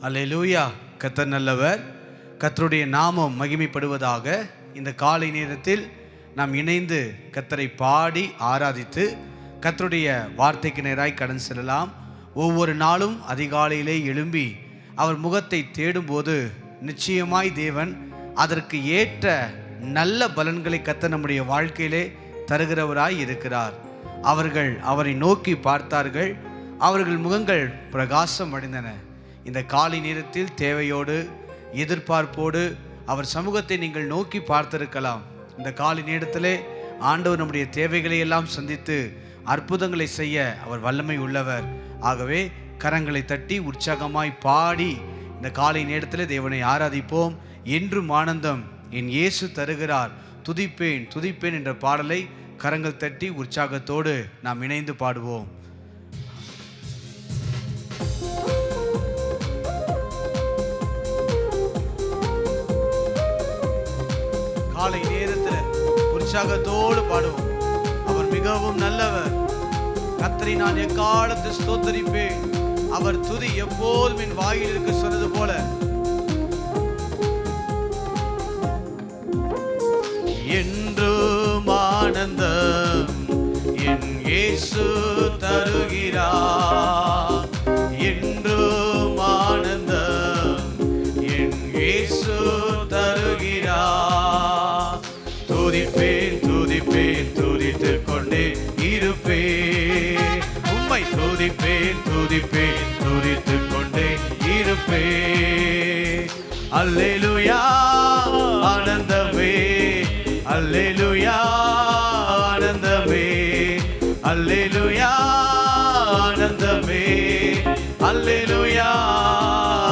அல்லேலூயா. கர்த்தர் நல்லவர். கர்த்தருடைய நாமம் மகிமைப்படுவதாக. இந்த காலை நேரத்தில் நாம் இணைந்து கர்த்தரை பாடி ஆராதித்து கர்த்தருடைய வார்த்தைக்கு நேராய் கடன் செல்லலாம். ஒவ்வொரு நாளும் அதிகாலையிலே எழும்பி அவர் முகத்தை தேடும்போது நிச்சயமாய் தேவன் அதற்கு ஏற்ற நல்ல பலன்களை கர்த்தர் நம்முடைய வாழ்க்கையிலே தருகிறவராய் இருக்கிறார். அவர்கள் அவரை நோக்கி பார்த்தார்கள், அவர்கள் முகங்கள் பிரகாசம் அடைந்தன. இந்த காலை நேரத்தில் தேவையோடு எதிர்பார்ப்போடு அவர் சமூகத்தை நீங்கள் நோக்கி பார்த்திருக்கலாம். இந்த காலை நேரத்திலே ஆண்டவர் நம்முடைய தேவைகளை எல்லாம் சந்தித்து அற்புதங்களை செய்ய அவர் வல்லமை உள்ளவர். ஆகவே கரங்களை தட்டி உற்சாகமாய் பாடி இந்த காலை நேரத்தில் தேவனை ஆராதிப்போம். என்றும் ஆனந்தம் என் இயேசு தருகிறார், துதிப்பேன் துதிப்பேன் என்ற பாடலை கரங்கள் தட்டி உற்சாகத்தோடு நாம் இணைந்து பாடுவோம். காலை நேரத்தில் உற்சாகத்தோடு பாடுவோம். அவர் மிகவும் நல்லவர். கர்த்தரை நான் எக்காலத்து ஸ்தோத்தரிப்பேன். அவர் துதி எப்போதும் என் வாயில் இருக்க சொன்னது போல என்றும் ஆனந்தம் என் இயேசு தருகிறார். என்றும் ஆனந்தம் என் இயேசு தருகிறார். துதிப்பேன் துதிப்பேன் துதித்துக் கொண்டே இருப்பேன். உம்மை துதிப்பேன் துதிப்பேன் துதித்துக் கொண்டே இருப்பேன். அல்லேலூயா ஆனந்தமே, அல்லேலூயா ஆனந்தமே, அல்லேலூயா ஆனந்தமே, அல்லேலூயா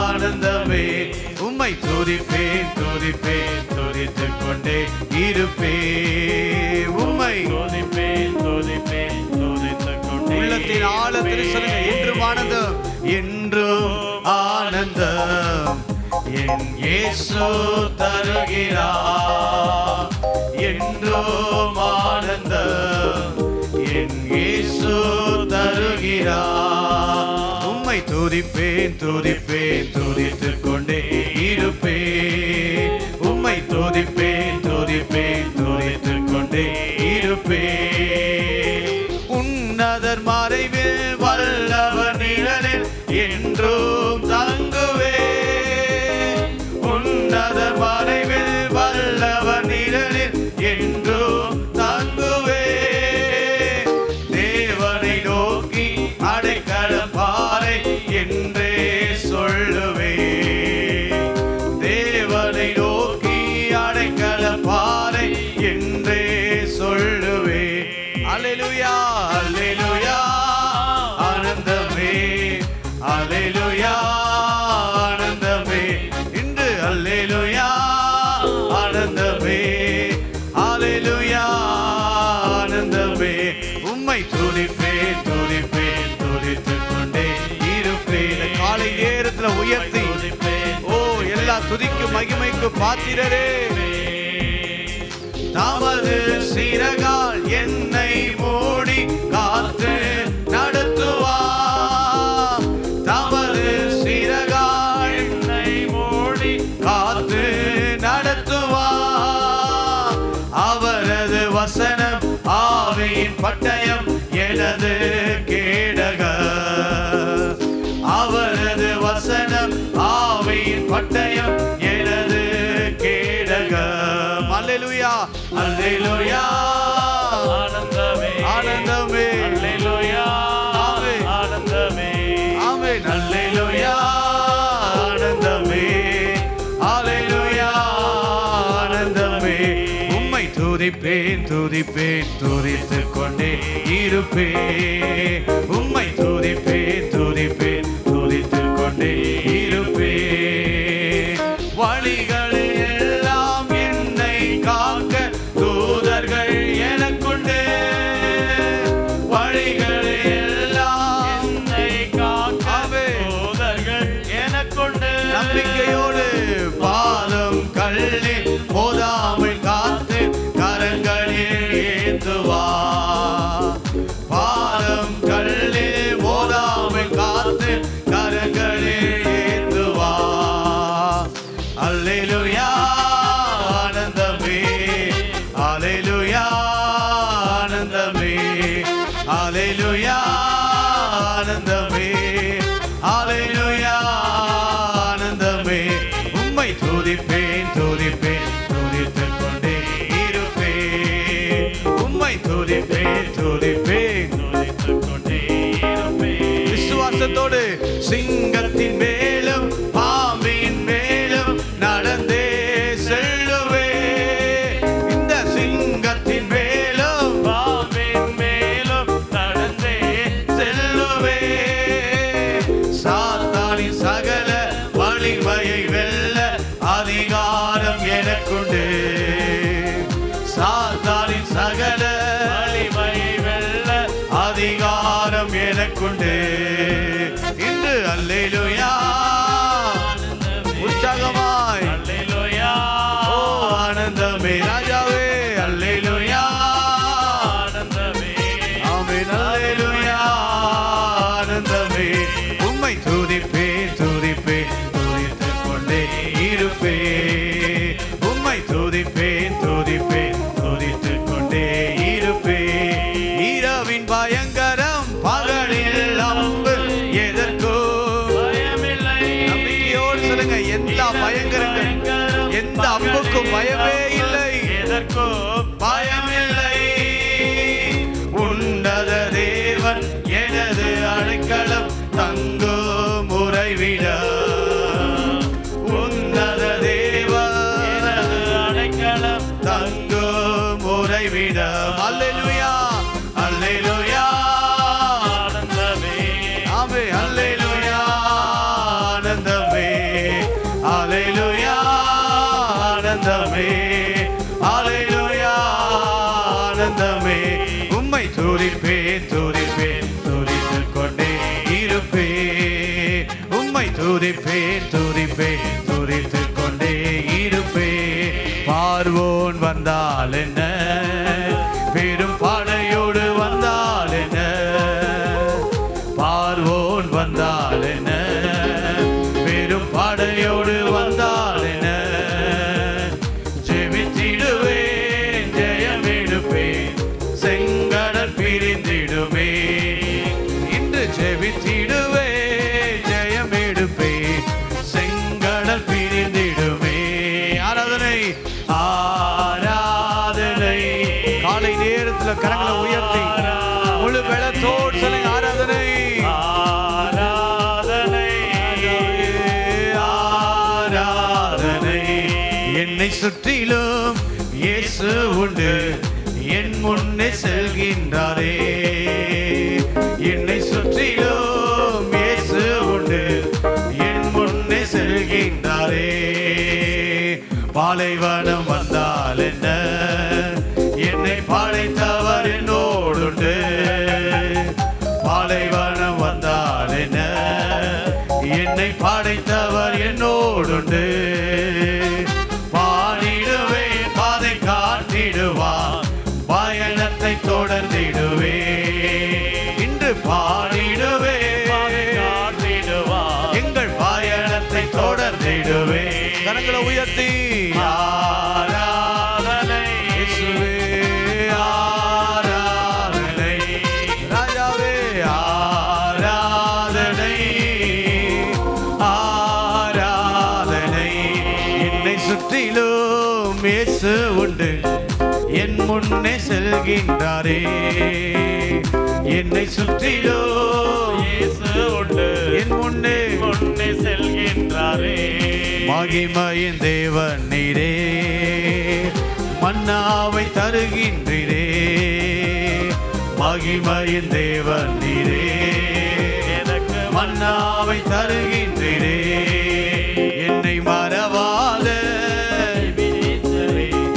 ஆனந்தமே. உம்மை துதிப்பேன் துதிப்பேன் துதித்துக் கொண்டே இருப்பேன். உம்மை துதிப்பேன் துதிப்பேன் துதித்துக் கொண்டே. உள்ளத்தின் ஆழத்தில் சொல்லுங்க, என்றும் ஆனந்தம் என்றும் ஆனந்தம் என் இயேசு தருகிறார். என்றும் ஆனந்தம் என் இயேசு தருகிறார். உம்மை துதிப்பேன் துதிப்பேன் துதித்துக் கொண்டே இருப்பேன். உம்மை துதிப்பேன் துதிப்பேன் துதித்துக் கொண்டே இருப்பேன். உன்னதர் மறைவில் வல்லவர் நிழலில் என்றும் தங்குவேன். உன்னதர் மறைவில் வல்லவர் நிழலில் என்றும் தங்குவேன். தேவனை நோக்கி அடைக்கலம் பாறை என்றே சொல்லுவேன். தேவனை நோக்கி அடைக்கலம் பாறை என்றே சொல்லுவேன். அல்லேலூயா அல்லேலூயா ஆனந்தமே, அல்லேலூயா ஆனந்தமே. இன்று அல்லேலூயா ஆனந்தமே, அல்லேலூயா ஆனந்தமே. உம்மை துதிப்பேன் துதிப்பேன் துதித்துக் கொண்டே இருப்பேன். காலை நேரத்தில் உயர்த்தி ஓ எல்லா துதிக்கு மகிமைக்கு பாத்திரரே. தமது சிறகால் என்னை மூடி காத்து நடத்துவார். தமது சிறகால் என்னை மூடி காத்து நடத்துவார். அவரது வசனம் ஆவியின் பட்டயம் எனது கேடகம். அவரது வசனம் ஆவியின் பட்டயம் எனது கேடகம். அல்லேலூயா அல்லேலூயா ஆனந்தமே ஆனந்தமே, அல்லேலூயா ஆனந்தமே ஆமென். அல்லேலூயா ஆனந்தமே, அல்லேலூயா ஆனந்தமே. உம்மை துதிப்பேன் துதிப்பேன் துதித்துக் கொண்டே இருப்பேன். உம்மை துதிப்பேன் துதிப்பேன் துதித்துக் கொண்டே இருப்பேன். வழிகளில் எல்லாம் என்னை காக்க தூதர்கள் எனக்குண்டு. வழிகளில் எல்லாம் என்னை காக்க தூதர்கள் எனக்குண்டு. நம்பிக்கையோடு பாதம் கல்லில் போதாமல் காத்து கரங்களில் ஏந்துவார். பாதம் கல்லில் போதாமல் காத்து கரங்களில் ஏந்துவார். துதிப்பேன் துதிப்பேன் துதித்துக் கொண்டே இருப்பேன். விசுவாசத்தோடு சிங்கத்தின் மேலும் பாம்பின் மேலும் நடந்தே செல்லுவேன். இந்த சிங்கத்தின் மேலும் பாம்பின் மேலும் நடந்தே செல்லுவேன். சாத்தானின் சகல வலிமையை வெல்ல அதிகாரம் எனக்குண்டு. சாத்தானின் சகல வலிமையை வெல்ல அதிகாரம் எனக்குண்டு. இன்று அல்லேலூயா உற்சாகமாய் அல்லேலூயா ஓ ஆனந்தமே ராஜாவே அல்லேலூயா ஆனந்தமே ஆமென் அல்லேலூயா ஆனந்தமே. உம்மை துதிப்பேன் துதிப்பேன் துதித்துக் கொண்டே இருப்பேன். உம்மை துதிப்பேன் துதிப்பேன் துதித்துக் கொண்டே இருப்பேன். இரவின் பயங்கரம் பகலில் அம்பு எதற்கோ பயமில்லை. நம்பிக்கையோடு சொல்லுங்க, எந்த பயங்கரங்கள் எந்த அம்புக்கும் பயமே இல்லை. எதற்கோ பயமில்லை. உன்னத தேவன் எனது அடைக்கலம் தங்கும் உறைவிடம். உன்னத தேவன் எனது அடைக்கலம் தங்கும் உறைவிடம். அல்லேலூயா அல்லேலூயா ஆனந்தமே ஆமே அல்லேலூயா ஆனந்தமே அல்லேலூயா ஆனந்தமே அல்லேலூயா ஆனந்தமே. உம்மை துதிப்பேன் துதிப்பேன் துதித்துக் கொண்டே இருப்பேன். உம்மை துதிப்பேன் துதிப்பேன் துதித்துக் கொண்டே இருப்பேன். பார்வோன் வந்தால் என்ன, பெரும் படையோடு வந்தால் என்ன, பார்வோன் வந்தால் என்ன, பெரும் படையோடு வந்தால் என்ன, ஜெபித்திடுவேன் ஜெயம் எடுப்பேன் செங்கடல் பிரிந்திடுமே. இன்று ஜெபித்திடுவேன் ஜெயம் எடுப்பேன் செங்கடல் பிரிந்திடுமே. ஆராதனை ஆராதனை. காலை நேரத்தில் கரங்களை உயர்த்தி முழு பலத்தோடு சொல்லுங்க, ஆராதனை ஆராதனை ஆராதனை. என்னை சுற்றிலும் இயேசு உண்டு, என் முன்னே செல்கின்றாரே. என்னை சுற்றிலும் இயேசு உண்டு, என் முன்னே செல்கின்றாரே. பாலைவனம் வந்தால் என்ன, என்னை படைத்தவர் என்னோடுண்டு. பாலைவனம் வந்தால் என்ன, என்னை படைத்தவர் என்னோடுண்டு. பாடிடுவேன் பாதை காட்டிடுவான், பயணத்தை தொடர்ந்திடுவே. இன்று பாடிடுவே காட்டிடுவான், எங்கள் பயணத்தை தொடர்ந்திடுவே. கரங்களை உயர்த்தி ஆராதனை இயேசுவே ஆராதனை ராஜாவே ஆராதனை ஆராதனை. என்னை சுற்றிலும் இயேசு உண்டு, என் முன்னே செல்கின்றாரே. என்னை சுற்றிலும் இயேசு உண்டு, என் முன்னே செல்கின்றாரே. மகிமையின் தேவன் நீரே, மன்னாவை தருகின்றீரே. மகிமையின் தேவன் நீரே, எனக்கு மன்னாவை தருகின்றீரே. என்னை மறவாத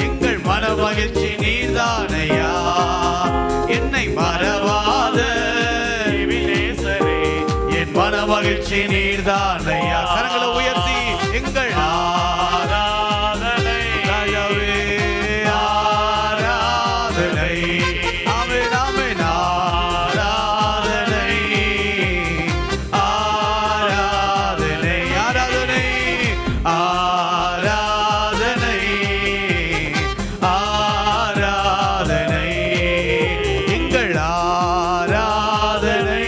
எங்கள் மன மகிழ்ச்சி நீர்தானையா. என்னை மறவாத என் மன மகிழ்ச்சி நீர்தானையா. கரங்களை உயர்த்தி எங்கள் ஆராதனை ராஜாவே ஆராதனை ஆமென் ஆமென் ஆராதனை ஆராதனை ஆராதனை ஆராதனை ஆராதனை எங்கள் ஆராதனை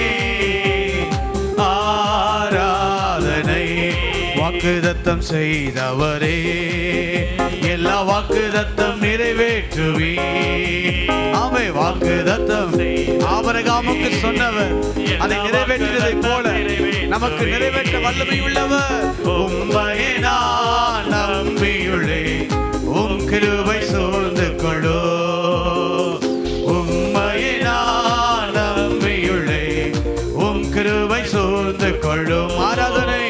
ஆராதனை. வாக்குதத்தம் செய்தவரே, எல்லா வாக்குதத்தம் நிறைவேற்றுவீர். ஆமென் ஆமே வாக்குத்தத்தம் ஆபிரகாமுக்கு சொன்னவர் அதை நிறைவேற்றியதை போல நமக்கு நிறைவேற்ற வல்லமை உள்ளவர். உம்மையே நான் நம்பியுள்ளேன், உம் கிருபை சூழ்ந்து கொள்ளோ. உம்மையே நான் நம்பியுள்ளேன், உம் கிருபை சூழ்ந்து கொள்ளும். ஆராதனை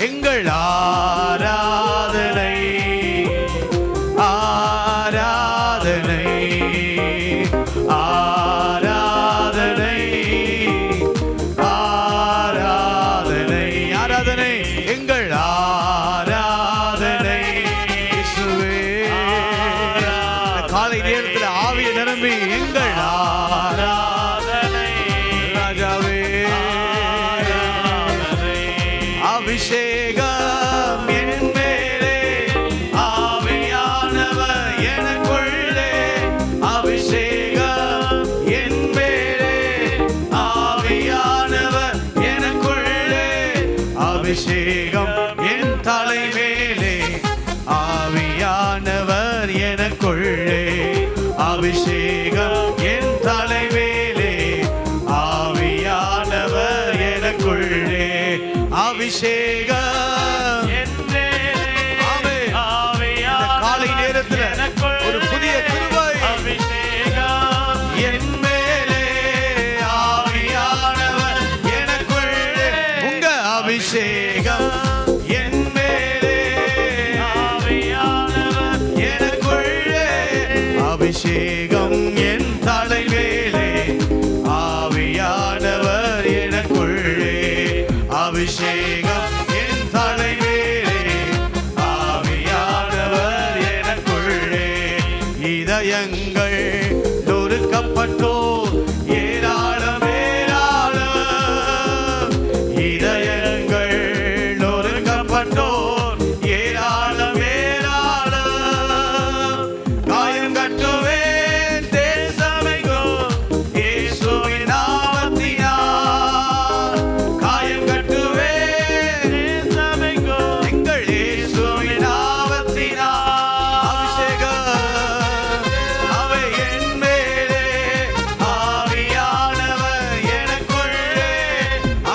எங்கள் ஆராதனை ஆராதனை ஆராதனை ஆராதனை ஆராதனை எங்கள் ஆராதனை இயேசுவே. காலை நேரத்தில் ஆவியை நிரம்பி எங்கள் ஆராதனை ராஜாவே. அபிஷேகம் என் மேலே, ஆவியானவர் எனக்குள்ளே. அபிஷேகம் என் மேலே, ஆவியானவர் எனக்குள்ளே. அபிஷேகம் என் தலை மேலே, ஆவியானவர் எனக்குள்ளே. அபிஷேகம் என் தலை மேலே, ஆவியானவர் எனக்குள்ளே. அபிஷேகம் என் மேலே, காலை நேரத்தில் ஒரு புதிய கிருபை. அபிஷேகம் என் மேலே, ஆவியானவர் எனக்குள்ளே. உங்க அபிஷேகம் என் மேலே, ஆவியானவர் எனக்குள்ளே. அபிஷேகம் என் தலை மேலே, ஆவியானவர் எனக்குள்ளே. அபிஷேகம் என் தலை மேலே, ஆவியானவர் எனக்குள்ளே. இதயங்கள் நொறுக்கப்பட்டோர் ஏராளம் ஏராளம். இதயங்கள் நொறுக்கப்பட்டோர் ஏராளம் ஏராளம். காயம் கட்டுவேன் தேசமெங்கும் இயேசுவின் நாமத்தினால். காயம் கட்டுவேன் தேசமெங்கும் எங்கள் இயேசுவின் நாமத்தினால். அபிஷேகம் அவை என் மேலே, ஆவியானவர் எனக்குள்ளே.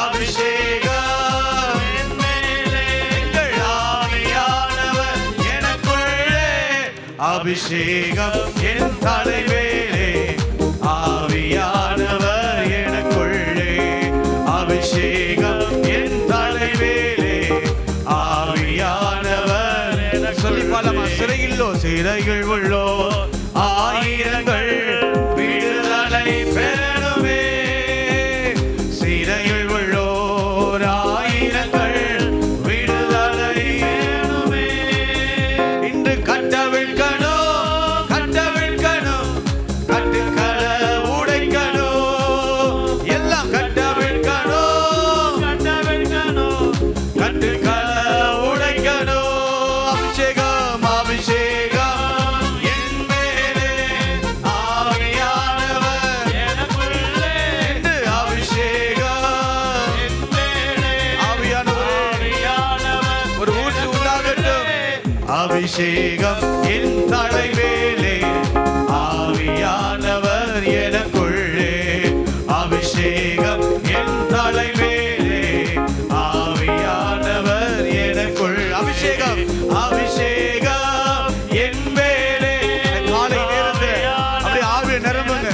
அபிஷேகம் என் மேலே, எங்கள் ஆவியானவர் எனக்குள்ளே. அபிஷேகம் என் தலை மேலே, ஆவியானவர் எனக்குள்ளே. அபிஷேகம் என் தலை மேலே, ஆவியானவர் எனக்கு. சொல்லி பாலமா. சிறையில்லோ சிறைகள் உள்ளோ ஆயிரங்கள் விடுதலை பெறணுமே. சிறையில் உள்ளோர் ஆயிரங்கள் விடுதலை பெறணுமே. இன்று கட்டவிழ்க்கணும் கட்டவிழ்க்கணும், கட்டுக்களை உடைக்கணும். எல்லாம் கட்டவிழ்க்கணும் கட்டவிழ்க்கணும், கட்டுக்களை உடைக்கணும். அபிஷேகம் அபிஷேகம் என் மேலே, ஆவியானவர் எனக்குள்ளே. என்று அபிஷேகம் என் மேலே, ஆவியானவரே ஒரு ஊற்று உண்டாகட்டும். அபிஷேகம் என் தலை மேலே, ஆவியானவர் எனக்குள்ளே. அபிஷேகம் என் தலை மேலே, ஆவியானவர் எனக்குள். அபிஷேகம் அபிஷேகம் என் மேலே. காலை நேரத்தில் அப்படி ஆவியை நிரம்புங்க.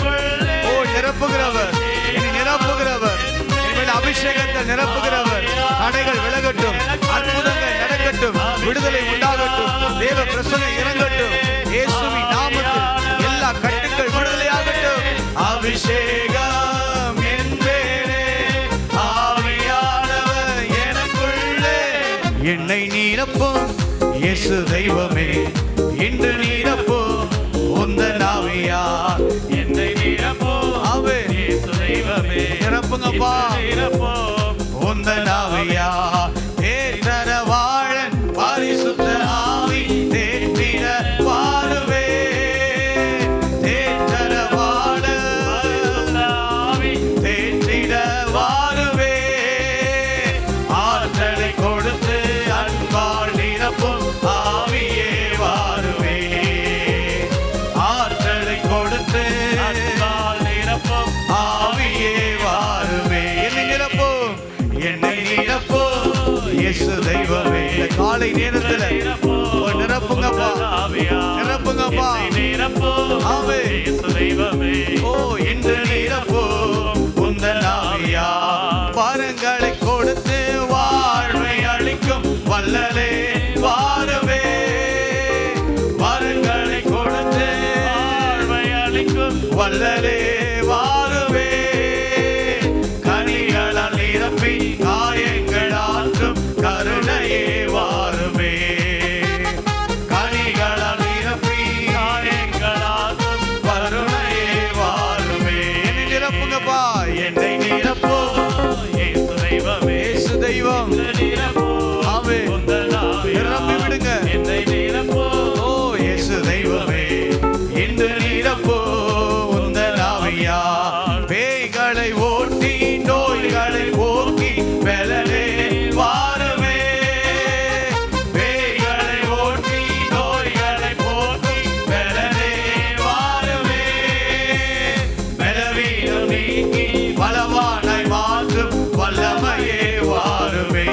ஓ நிரப்புகிறவர், இனி நிரப்புகிறவர், இனிமேல் அபிஷேகத்தை நிரப்புகிறவர். தடைகள் விலகட்டும், அற்புதங்கள் நடக்கட்டும், விடுதலை உண்டாகட்டும், தேவ பிரசன்னம் இறங்கட்டும். இயேசுவின் நாமத்தில் எல்லா கட்டுக்கள் விடுதலையாகட்டும். அபிஷேகம் என் மேலே, ஆவியானவர் எனக்குள்ளே. என்னை நீரப்பும் இயேசு தெய்வமே, இன்று நீரப்பும் உந்தன் ஆவியா. என்னை நீரப்பும் அவே இயேசு தெய்வமே, நிரப்புங்கப்பா நிரப்பும் உந்தன் ஆவியா. தேற்றர வாழன் பரிசுத்த ஆவி தேற்றிட வாழுவே. தேற்றர வாழன் ஆவி தேற்றிட வாழுவே. ஆற்றலை கொடுத்து அன்பால் நிரப்பும் ஆவியே வாழுவே. ஆற்றலை கொடுத்து அன்பால் காலை நேரத்துல நிரப்புங்கப்பா, நிரப்புங்கப்பா. ஆமே ஓ இன்று நிரப்போ உந்தன் ஆவியா. வரங்களை கொடுத்து வாழ்வை அளிக்கும் வல்லலே வாருமே. வரங்களை கொடுத்து வாழ்வை அளிக்கும் வல்லலே வாருமே. கனிகளால் நிரப்பி காயங்கள் ஆற்றும் கருணையே வாருமே. கனிகளால் நிரப்பி காயங்கள் ஆற்றும் கருணையே வாருமே. என்னை நிரப்புங்கப்பா, என்னை நிரப்போ இயேசு தெய்வமே, இயேசு தெய்வம். ஆமே நிரப்பி விடுங்க, என்னை நிரப்போ ஓ இயேசு தெய்வமே. இன்று நிரப்போ உந்தன் ஆவியா. பேய்களை ஓட்டி நோய்களை போக்கி பலனே வாருமே. பேய்களை ஓட்டி நோய்களை போக்கி பலனே வாருமே. பலவீனம் நீக்கி பலவானாய் மாற்றும் வல்லமையே வாருமே.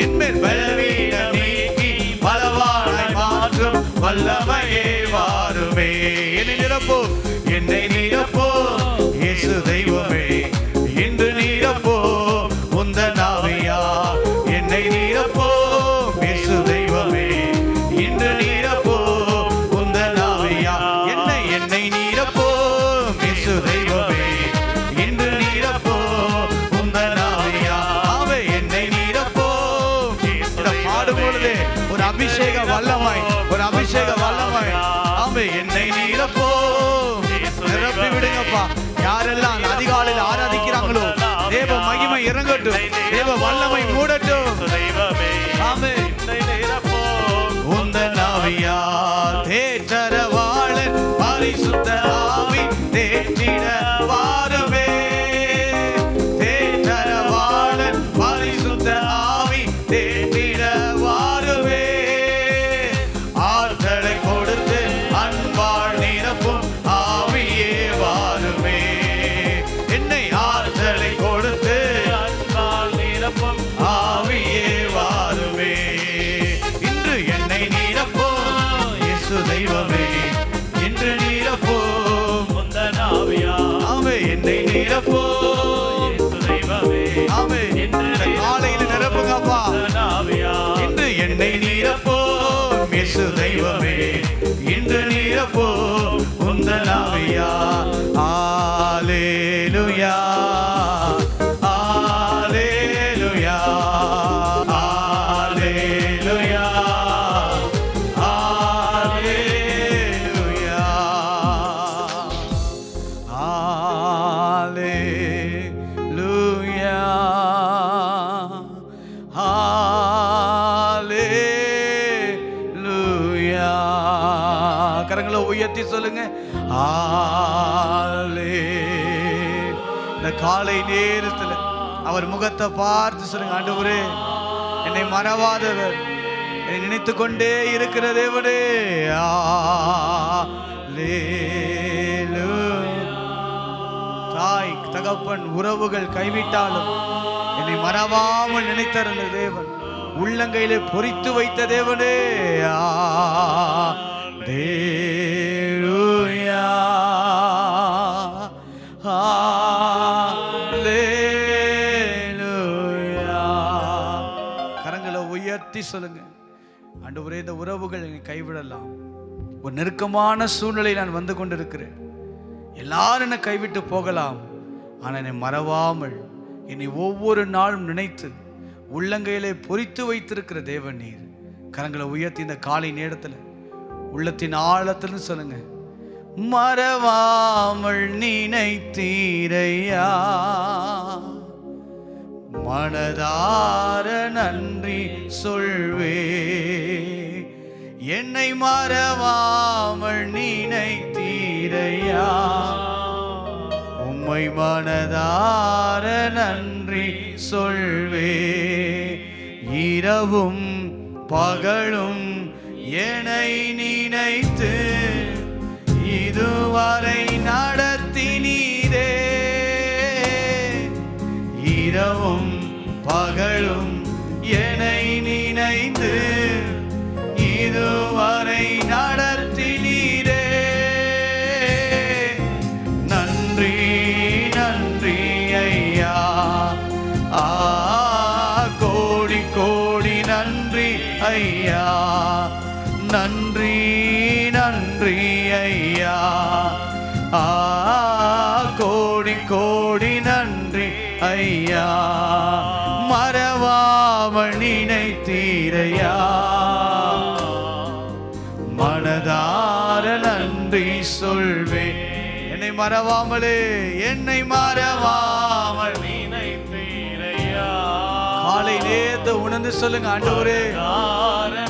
என்மேல் பலவீனம் நீக்கி பலவானாய் மாற்றும் வல்லமையே வாருமே. என்னை நிரப்போ, என்னை நிரப்போ இயேசு தெய்வமே. இன்று நிரப்போ உந்தன் ஆவியா. என்னை நிரப்போ இயேசு தெய்வமே. இன்று நிரப்போ உந்தன் ஆவியா. என்னை நிரப்போ இயேசு தெய்வமே. இன்று நிரப்போ உந்தன் ஆவியா. ஆவே என்னை நிரப்போ. இதை பாடும் பொழுது ஒரு அபிஷேக வல்லமாய், ஒரு அபிஷேக வல்லமாய். ஆவே என்னை நிரப்போ, நிரப்பி விடுங்கப்பா. யாரெல்லாம் அதிகாலையில் ஆராதிக்கிறாங்களோ தேவ மகிமை இறங்கட்டும், தேவ வல்லமை மூடட்டும். ஆமே உந்தன் ஆவியா. தேற்றரவாளன் பரிசுத்த ஆவி தேற்றிட வாருமே. தேற்றரவாளன் பரிசுத்த ஆவி தேற்றிட வாருமே. ஆற்றலை கொடுத்து அன்பால் நிரப்பும் ஆவியே வாருமே. என்னை ஆற்றலை கொடுத்து அன்பால் நிரப்பும் ஆவியே வாருமே. இன்று என்னை நிரப்போ இயேசு தெய்வமே. இன்று நிரப்போ உந்தன் ஆவியா. ஆமே என்னை நிரப்போ இயேசு தெய்வமே. ஆமே இந்த காலையில் நிரப்புங்கப்பா. இன்று என்னை நிரப்போ இயேசு தெய்வமே. இன்று நிரப்போ உந்தன் ஆவியா. அல்லேலூயா, அல்லேலூயா, அல்லேலூயா, அல்லேலூயா, அல்லேலூயா, அல்லேலூயா. கரங்களை உயர்த்தி சொல்லுங்க. இந்த காலை நேரத்தில் அவர் முகத்தை பார்த்து சொல்லுங்க. ஆண்டவரே, என்னை மறவாதவர், என்னை நினைத்து கொண்டே இருக்கிற தேவனே. தாய் தகப்பன் உறவுகள் கைவிட்டாலும் என்னை மறவாமல் நினைத்தருந்த தேவன், உள்ளங்கையிலே பொறித்து வைத்த தேவனே. அல்லேலூயா, அல்லேலூயா. கரங்களை உயர்த்தி சொல்லுங்க. ஆண்டவரே, இந்த உறவுகள் என்னை கைவிடலாம். ஒரு நெருக்கமான சூழ்நிலை நான் வந்து கொண்டிருக்கிறேன். எல்லாரும் என்னை கைவிட்டு போகலாம், ஆனால் என்னை மறவாமல் என்னை ஒவ்வொரு நாளும் நினைத்து உள்ளங்கையிலே பொறித்து வைத்திருக்கிற தேவன் நீர். கரங்களை உயர்த்தி இந்த காலை நேரத்தில் உள்ளத்தின் ஆழத்தில்னு சொல்லுங்க. மறவாமல் நினைத்தீரையா, மனதார நன்றி சொல்வே. என்னை மறவாமல் நினைத்தீரையா, உம்மை மனதார நன்றி சொல்வே. இரவும் பகலும் என்னை நினைத்து இதுவரை நடத்தினீரே. இரவும் பகலும் என்னை நினைத்து நினைத்து இதுவரை நடத்தினீரே. நன்றி நன்றி ஐயா, கோடி கோடி நன்றி ஐயா. நன்றி நன்றி ஐயா, கோடி கோடி நன்றி ஐயா. மறவாமல் நினைத்தீரையா, மனதார நன்றி சொல்வேன். என்னை மறவாமலே, என்னை மறவாமல் நினைத்தீரையா. காலை நேரத்தை உணர்ந்து சொல்லுங்க, ஆண்டவரே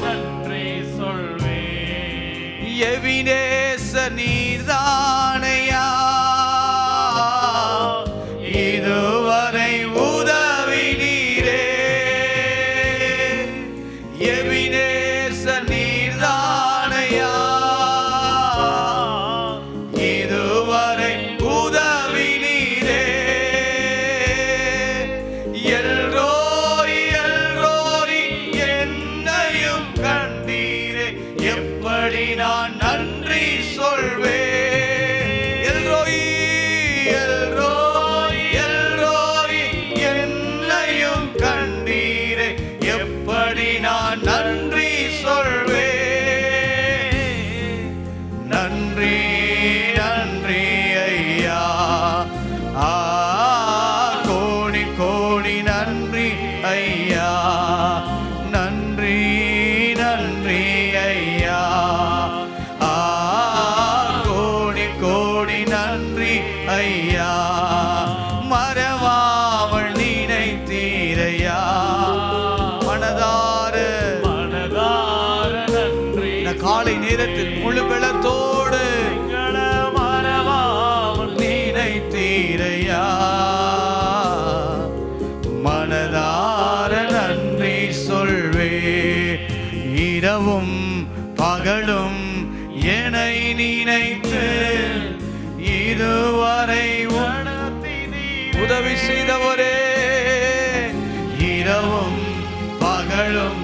நன்றி சொல்வேன். எவினேச நீர்தானையா, இதுவரை உதவி நீரே. எவினேச நீர்தானையா, இதுவரை உதவி நீரே. எல்ரோய் எல்ரோய் என்னையும் கண்டீரே, எப்படி நான் நன்றி சொல்வேன். எல்ரோய் எல்ரோய் எல்ரோய் என்னையும் கண்டீரே, எப்படி நான் நன்றி சொல்வேன். நன்றி நன்றி ஐயா, கோடி கோடி நன்றி ஐயா. நன்றி நன்றி ஐயா, கோடி கோடி நன்றி ஐயா. மறவாமல் நினைத்தீரையா, மனதார நன்றி. இந்த காலை நேரத்தில் முழு பலத்தோடு மறவாமல் நினைத்தீரையா, மனதார நன்றி சொல்வே. இரவும் பகலும் என்னை நினைத்து இதுவரை உதவி செய்தவரே. இரவும் பகலும்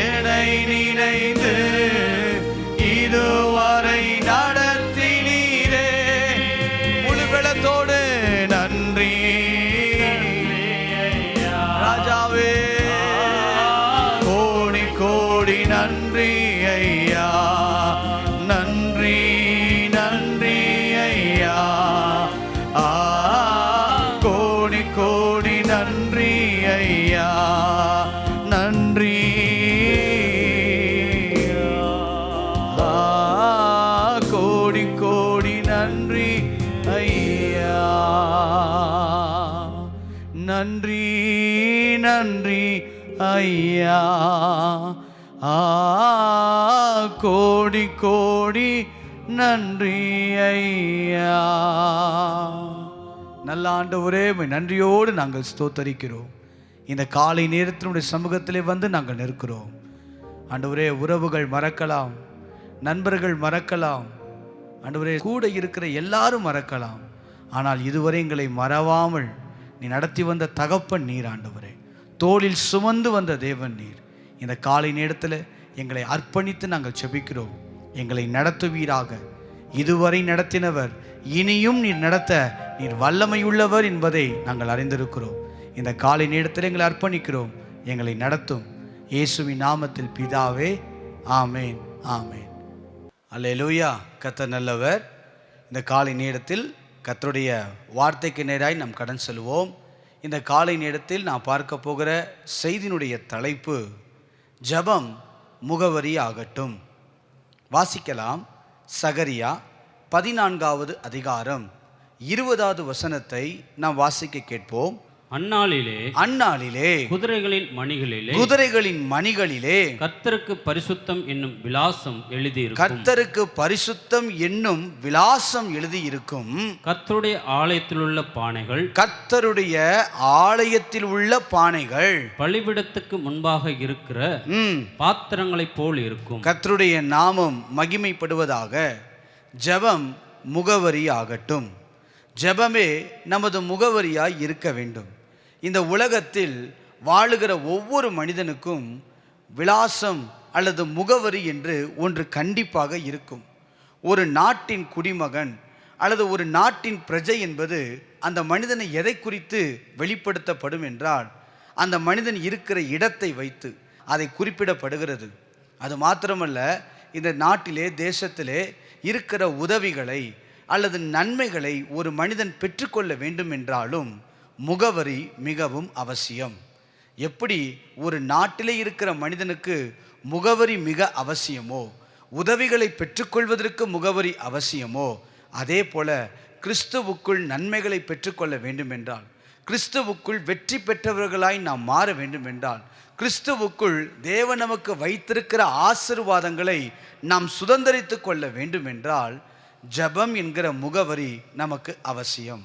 என்னை நினைத்து இதுவரை நடத்தினீரே. முழு பலத்தோடு நன்றி ராஜாவே, கோடி கோடி நன்றி ஐயா. நன்றி நன்றி ஐயா, கோடி கோடி நன்றி ஐயா. நன்றி கோடி கோடி நன்றி ஐயா. நன்றி நன்றி ஐயா, கோடி கோடி நன்றி ஐயா. நல்ல ஆண்டவரே, நன்றியோடு நாங்கள் ஸ்தோத்தரிக்கிறோம். இந்த காலை நேரத்தினுடைய சமூகத்திலே வந்து நாங்கள் நிற்கிறோம். ஆண்டவரே, உறவுகள் மறக்கலாம், நண்பர்கள் மறக்கலாம், ஆண்டவரே கூட இருக்கிற எல்லாரும் மறக்கலாம். ஆனால் இதுவரை எங்களை மறவாமல் நீ நடத்தி வந்த தகப்பன் நீர். ஆண்டவரே, தோளில் சுமந்து வந்த தேவன் நீர். இந்த காலை நேரத்தில் எங்களை அர்ப்பணித்து நாங்கள் செபிக்கிறோம். எங்களை நடத்துவீராக. இதுவரை நடத்தினவர் இனியும் நீர் நடத்த நீர் வல்லமையுள்ளவர் என்பதை நாங்கள் அறிந்திருக்கிறோம். இந்த காலை நேரத்தில் எங்களை அர்ப்பணிக்கிறோம். எங்களை நடத்தும் இயேசுவின் நாமத்தில் பிதாவே, ஆமேன் ஆமேன். அல்லேலூயா. கர்த்தர் நல்லவர். இந்த காலை நேரத்தில் கர்த்தருடைய வார்த்தைக்கு நேராய் நாம் கடன் செல்வோம். இந்த காலை நேரத்தில் நான் பார்க்க போகிற செய்தியினுடைய தலைப்பு ஜெபம் முகவரி ஆகட்டும். வாசிக்கலாம். சகரியா 14வது அதிகாரம் 20வது வசனத்தை நாம் வாசிக்க கேட்போம். அந்நாளிலே குதிரைகளின் மணிகளிலே கர்த்தருக்கு பரிசுத்தம் என்னும் விலாசம் எழுதியிருக்கும். கர்த்தருக்கு பரிசுத்தம் என்னும் விலாசம் எழுதியிருக்கும். கர்த்தருடைய ஆலயத்தில் உள்ள பானைகள், கர்த்தருடைய ஆலயத்தில் உள்ள பானைகள் பலிபீடத்துக்கு முன்பாக இருக்கிற பாத்திரங்களைப் போல் இருக்கும். கர்த்தருடைய நாமம் மகிமைப்படுவதாக. ஜெபம் முகவரி ஆகட்டும். ஜெபமே நமது முகவரியாய் இருக்க வேண்டும். இந்த உலகத்தில் வாழுகிற ஒவ்வொரு மனிதனுக்கும் விலாசம் அல்லது முகவரி என்று ஒன்று கண்டிப்பாக இருக்கும். ஒரு நாட்டின் குடிமகன் அல்லது ஒரு நாட்டின் பிரஜை என்பது அந்த மனிதனை எதை குறித்து வெளிப்படுத்தப்படும் என்றால் அந்த மனிதன் இருக்கிற இடத்தை வைத்து அதை குறிப்பிடப்படுகிறது. அது மாத்திரமல்ல, இந்த நாட்டிலே தேசத்திலே இருக்கிற உதவிகளை அல்லது நன்மைகளை ஒரு மனிதன் பெற்றுக்கொள்ள வேண்டும் என்றாலும் முகவரி மிகவும் அவசியம். எப்படி ஒரு நாட்டிலே இருக்கிற மனிதனுக்கு முகவரி மிக அவசியமோ, உதவிகளை பெற்றுக்கொள்வதற்கு முகவரி அவசியமோ, அதே போல கிறிஸ்துவுக்குள் நன்மைகளை பெற்றுக்கொள்ள வேண்டும் என்றால், கிறிஸ்துவுக்குள் வெற்றி பெற்றவர்களாய் நாம் மாற வேண்டும் என்றால், கிறிஸ்துவுக்குள் தேவன் நமக்கு வைத்திருக்கிற ஆசீர்வாதங்களை நாம் சுதந்தரித்து கொள்ள வேண்டும் என்றால் ஜெபம் என்கிற முகவரி நமக்கு அவசியம்.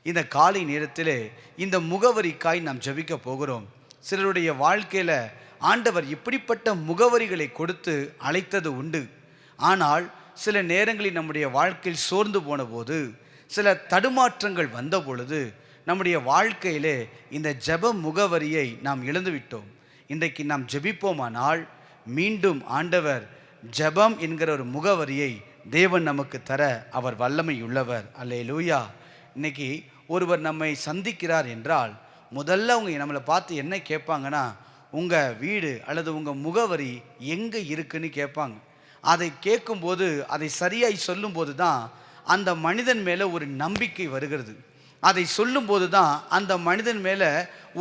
இந்த காலை நேரத்திலே இந்த முகவரிக்காய் நாம் ஜெபிக்க போகிறோம். சிலருடைய வாழ்க்கையில் ஆண்டவர் இப்படிப்பட்ட முகவரிகளை கொடுத்து அழைத்தது உண்டு. ஆனால் சில நேரங்களில் நம்முடைய வாழ்க்கையில் சோர்ந்து போன போது, சில தடுமாற்றங்கள் வந்த பொழுது நம்முடைய வாழ்க்கையிலே இந்த ஜெப முகவரியை நாம் இழந்துவிட்டோம். இன்றைக்கு நாம் ஜெபிப்போமானால் மீண்டும் ஆண்டவர் ஜெபம் என்கிற ஒரு முகவரியை தேவன் நமக்கு தர அவர் வல்லமை உள்ளவர். அல்லேலூயா. இன்னைக்கு ஒருவர் நம்மை சந்திக்கிறார் என்றால் முதல்ல அவங்க நம்மளை பார்த்து என்ன கேட்பாங்கன்னா, உங்கள் வீடு அல்லது உங்கள் முகவரி எங்கே இருக்குன்னு கேட்பாங்க. அதை கேட்கும்போது, அதை சரியாய் சொல்லும்போது தான் அந்த மனிதன் மேலே ஒரு நம்பிக்கை வருகிறது. அதை சொல்லும்போது தான் அந்த மனிதன் மேலே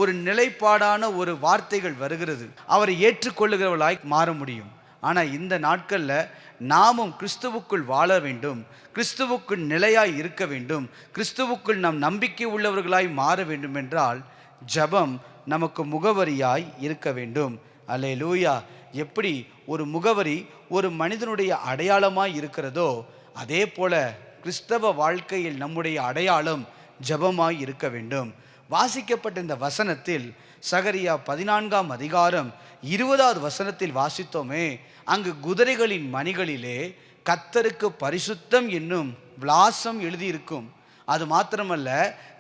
ஒரு நிலைப்பாடான ஒரு வார்த்தைகள் வருகிறது. அவரை ஏற்றுக்கொள்ளுகிறவர்களாய் மாற முடியும். ஆனால் இந்த நாட்களில் நாமும் கிறிஸ்துவுக்குள் வாழ வேண்டும், கிறிஸ்துவுக்குள் நிலையாய் இருக்க வேண்டும், கிறிஸ்துவுக்குள் நாம் நம்பிக்கை உள்ளவர்களாய் மாற வேண்டும் என்றால் ஜெபம் நமக்கு முகவரியாய் இருக்க வேண்டும். அல்லேலூயா. எப்படி ஒரு முகவரி ஒரு மனிதனுடைய அடையாளமாய் இருக்கிறதோ, அதே போல கிறிஸ்தவ வாழ்க்கையில் நம்முடைய அடையாளம் ஜெபமாய் இருக்க வேண்டும். வாசிக்கப்பட்ட இந்த வசனத்தில் சகரியா 14ஆம் அதிகாரம் 20வது வசனத்தில் வாசித்தோமே, அங்கு குதிரைகளின் மணிகளிலே கர்த்தருக்கு பரிசுத்தம் என்னும் விலாசம் எழுதியிருக்கும். அது மாத்திரமல்ல,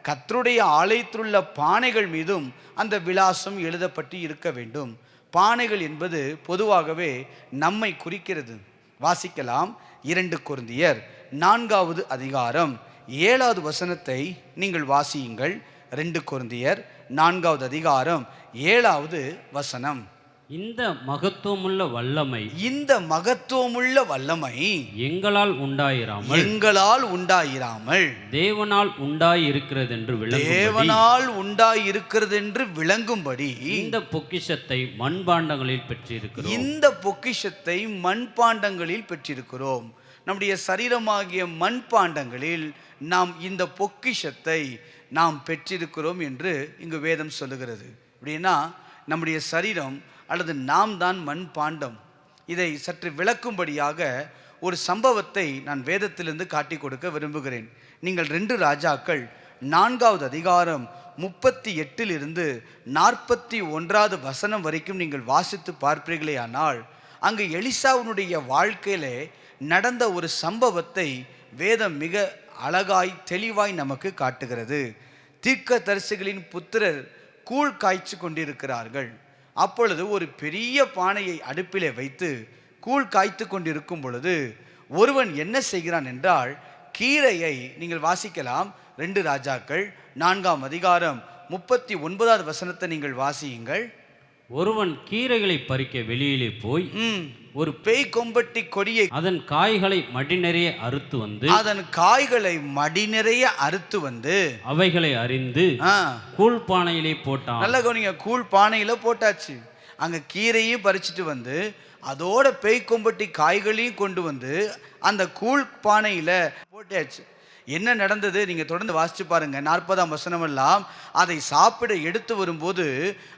கர்த்தருடைய ஆலயத்திலுள்ள பானைகள் மீதும் அந்த விலாசம் எழுதப்பட்டு இருக்க வேண்டும். பானைகள் என்பது பொதுவாகவே நம்மை குறிக்கிறது. வாசிக்கலாம். 2 கொரிந்தியர் 4வது அதிகாரம் 7வது வசனத்தை நீங்கள் வாசியுங்கள். 2 கொரிந்தியர் 4வது அதிகாரம் 7வது வசனம். இந்த மகத்துவமுள்ள வல்லமை எங்களால் உண்டாயிராமல் தேவனால் உண்டாயிருக்கிறது என்று விளங்கும்படி இந்த பொக்கிஷத்தை மண்பாண்டங்களில் பெற்றிருக்கிறோம். நம்முடைய சரீரமாகிய மண்பாண்டங்களில் நாம் இந்த பொக்கிஷத்தை நாம் பெற்றிருக்கிறோம் என்று இங்கு வேதம் சொல்லுகிறது. அப்படின்னா நம்முடைய சரீரம் அல்லது நாம் தான் மண்பாண்டம். இதை சற்று விளக்கும்படியாக ஒரு சம்பவத்தை நான் வேதத்திலிருந்து காட்டி கொடுக்க விரும்புகிறேன். நீங்கள் 2 ராஜாக்கள் 4வது அதிகாரம் 38 41வது வசனம் வரைக்கும் நீங்கள் வாசித்து பார்ப்பீர்களே ஆனால், அங்கு எலிசாவினுடைய வாழ்க்கையிலே நடந்த ஒரு சம்பவத்தை வேதம் மிக அழகாய் தெளிவாய் நமக்கு காட்டுகிறது. தீர்க்கதரிசிகளின் புத்திரர் கூழ் காய்ச்சி கொண்டிருக்கிறார்கள். அப்பொழுது ஒரு பெரிய பானையை அடுப்பிலே வைத்து கூழ் காய்த்து கொண்டிருக்கும் பொழுது ஒருவன் என்ன செய்கிறான் என்றால், கீரையை நீங்கள் வாசிக்கலாம். 2 ராஜாக்கள் 4ஆம் அதிகாரம் 39வது வசனத்தை நீங்கள் வாசியுங்கள். ஒருவன் கீரைகளை பறிக்க வெளியிலே போய் ஒரு பேய் கொம்பட்டி கொடியை அதன் காய்களை மடி நிறைய அறுத்து வந்து அவைகளை அறிந்து கூழ் பானையிலே போட்டான். நல்ல கவனிங்க, கூழ் பானையில போட்டாச்சு. அங்க கீரையும் பறிச்சுட்டு வந்து அதோட பேய் கொம்பட்டி காய்களையும் கொண்டு வந்து அந்த கூழ் பானையில போட்டாச்சு. என்ன நடந்தது நீங்கள் தொடர்ந்து வாசிச்சு பாருங்க. 40ஆம் வசனம் எல்லாம் அதை சாப்பிட எடுத்து வரும்போது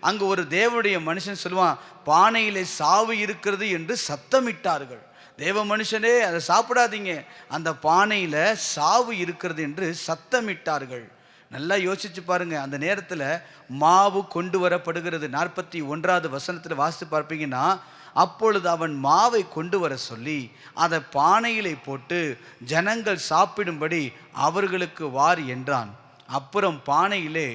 அங்கு ஒரு தேவனுடைய மனுஷன் சொல்லுவான், பானையிலே சாவு இருக்கிறது என்று சத்தமிட்டார்கள். தேவ மனுஷனே, அதை சாப்பிடாதீங்க, அந்த பானையில சாவு இருக்கிறது என்று சத்தமிட்டார்கள். நல்லா யோசிச்சு பாருங்க. அந்த நேரத்தில் மாவு கொண்டு வரப்படுகிறது. 41வது வசனத்தில் வாசித்து பார்ப்பீங்கன்னா, அப்பொழுது அவன் மாவை கொண்டு வர சொல்லி அதை பானையிலே போட்டு ஜனங்கள் சாப்பிடும்படி அவர்களுக்கு வார் என்றான். அப்புறம் பானையிலே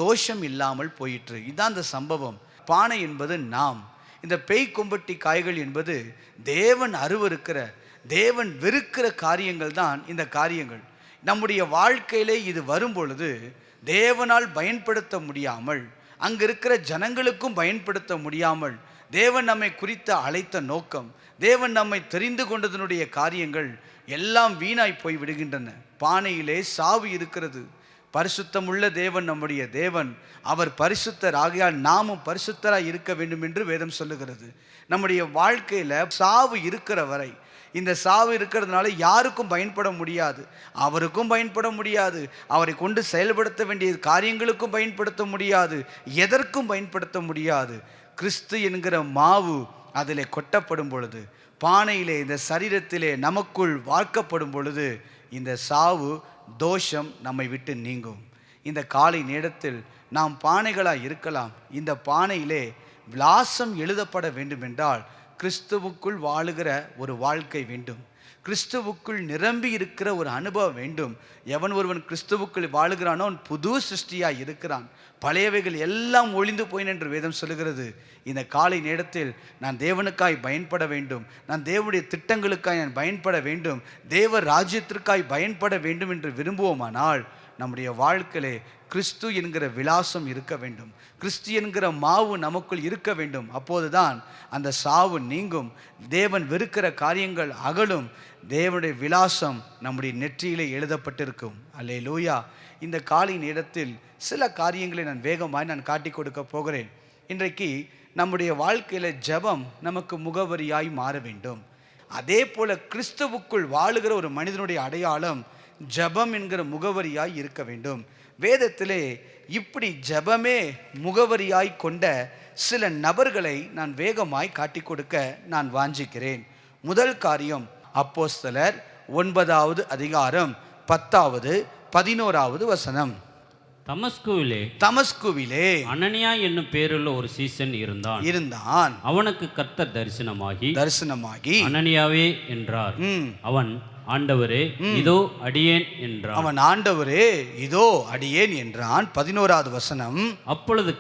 தோஷம் இல்லாமல் போயிற்று. இதான் அந்த சம்பவம். பானை என்பது நாம். இந்த பேய் கொம்பட்டி காய்கள் என்பது தேவன் அருவருக்கிற, தேவன் வெறுக்கிற காரியங்கள் தான் இந்த காரியங்கள். நம்முடைய வாழ்க்கையிலே இது வரும் பொழுது தேவனால் பயன்படுத்த முடியாமல், அங்கே இருக்கிற ஜனங்களுக்கும் பயன்படுத்த முடியாமல், தேவன் நம்மை குறித்து அழைத்த நோக்கம், தேவன் நம்மை தெரிந்து கொண்டதனுடைய காரியங்கள் எல்லாம் வீணாய் போய் விடுகின்றன. பானையிலே சாவு இருக்கிறது. பரிசுத்தமுள்ள தேவன் நம்முடைய தேவன், அவர் பரிசுத்தர். ஆகையால் நாமும் பரிசுத்தராய் இருக்க வேண்டும் என்று வேதம் சொல்லுகிறது. நம்முடைய வாழ்க்கையில் சாவு இருக்கிற வரை, இந்த சாவு இருக்கிறதுனால யாருக்கும் பயன்பட முடியாது, அவருக்கும் பயன்பட முடியாது, அவரை கொண்டு செயல்படுத்த வேண்டிய காரியங்களுக்கும் பயன்படுத்த முடியாது, எதற்கும் பயன்படுத்த முடியாது. கிறிஸ்து என்கிற மாவு அதில் கொட்டப்படும் பொழுது, பானையிலே இந்த சரீரத்திலே நமக்குள் வார்க்கப்படும் பொழுது, இந்த சாவு தோஷம் நம்மை விட்டு நீங்கும். இந்த காலை நேரத்தில் நாம் பானைகளாக இருக்கலாம். இந்த பானையிலே விலாசம் எழுதப்பட வேண்டுமென்றால் கிறிஸ்துவுக்குள் வாழுகிற ஒரு வாழ்க்கை வேண்டும், கிறிஸ்துவுக்குள் நிரம்பி இருக்கிற ஒரு அனுபவம் வேண்டும். எவன் ஒருவன் கிறிஸ்துவுக்குள் வாழுகிறானோ அவன் புது சிருஷ்டியாய் இருக்கிறான், பழையவைகள் எல்லாம் ஒழிந்து போயின என்று வேதம் சொல்லுகிறது. இந்த காலை நேரத்தில் நான் தேவனுக்காய் பயன்பட வேண்டும், நான் தேவனுடைய திட்டங்களுக்காய் நான் பயன்பட வேண்டும், தேவ ராஜ்யத்திற்காய் பயன்பட வேண்டும் என்று விரும்புவோமானால் நம்முடைய வாழ்க்கையிலே கிறிஸ்து என்கிற விலாசம் இருக்க வேண்டும், கிறிஸ்து என்கிற மாவு நமக்குள் இருக்க வேண்டும். அப்போதுதான் அந்த சாவு நீங்கும், தேவன் வெறுக்கிற காரியங்கள் அகலும், தேவனுடைய விலாசம் நம்முடைய நெற்றியிலே எழுதப்பட்டிருக்கும். அல்லேலூயா. இந்த காலை நேரத்தில் சில காரியங்களை நான் வேகமாய் காட்டி கொடுக்க போகிறேன். இன்றைக்கு நம்முடைய வாழ்க்கையில் ஜெபம் நமக்கு முகவரியாய் மாற வேண்டும். அதே போல கிறிஸ்துவுக்குள் வாழுகிற ஒரு மனிதனுடைய அடையாளம் ஜெபம் என்கிற முகவரியாய் இருக்க வேண்டும். வேதத்திலே இப்படி ஜெபமே முகவரியாய் கொண்ட சில நபர்களை நான் வேகமாய் காட்டி கொடுக்க நான் வாஞ்சிக்கிறேன். முதல் காரியம் அப்போஸ்தலர் 9வது அதிகாரம் 10வது 11வது வசனம். தமஸ்குவிலே அனனியா என்னும் பேருள்ள ஒரு சீசன் இருந்தான். அவனுக்கு கர்த்தர் தரிசனமாகி அனனியாவே என்றார். அவன் ஆண்டவரே இதோ அடியேன் என்றான். அவன் ஆண்டவரே இதோ அடியேன் என்றான். 11வது வசனம். அப்பொழுது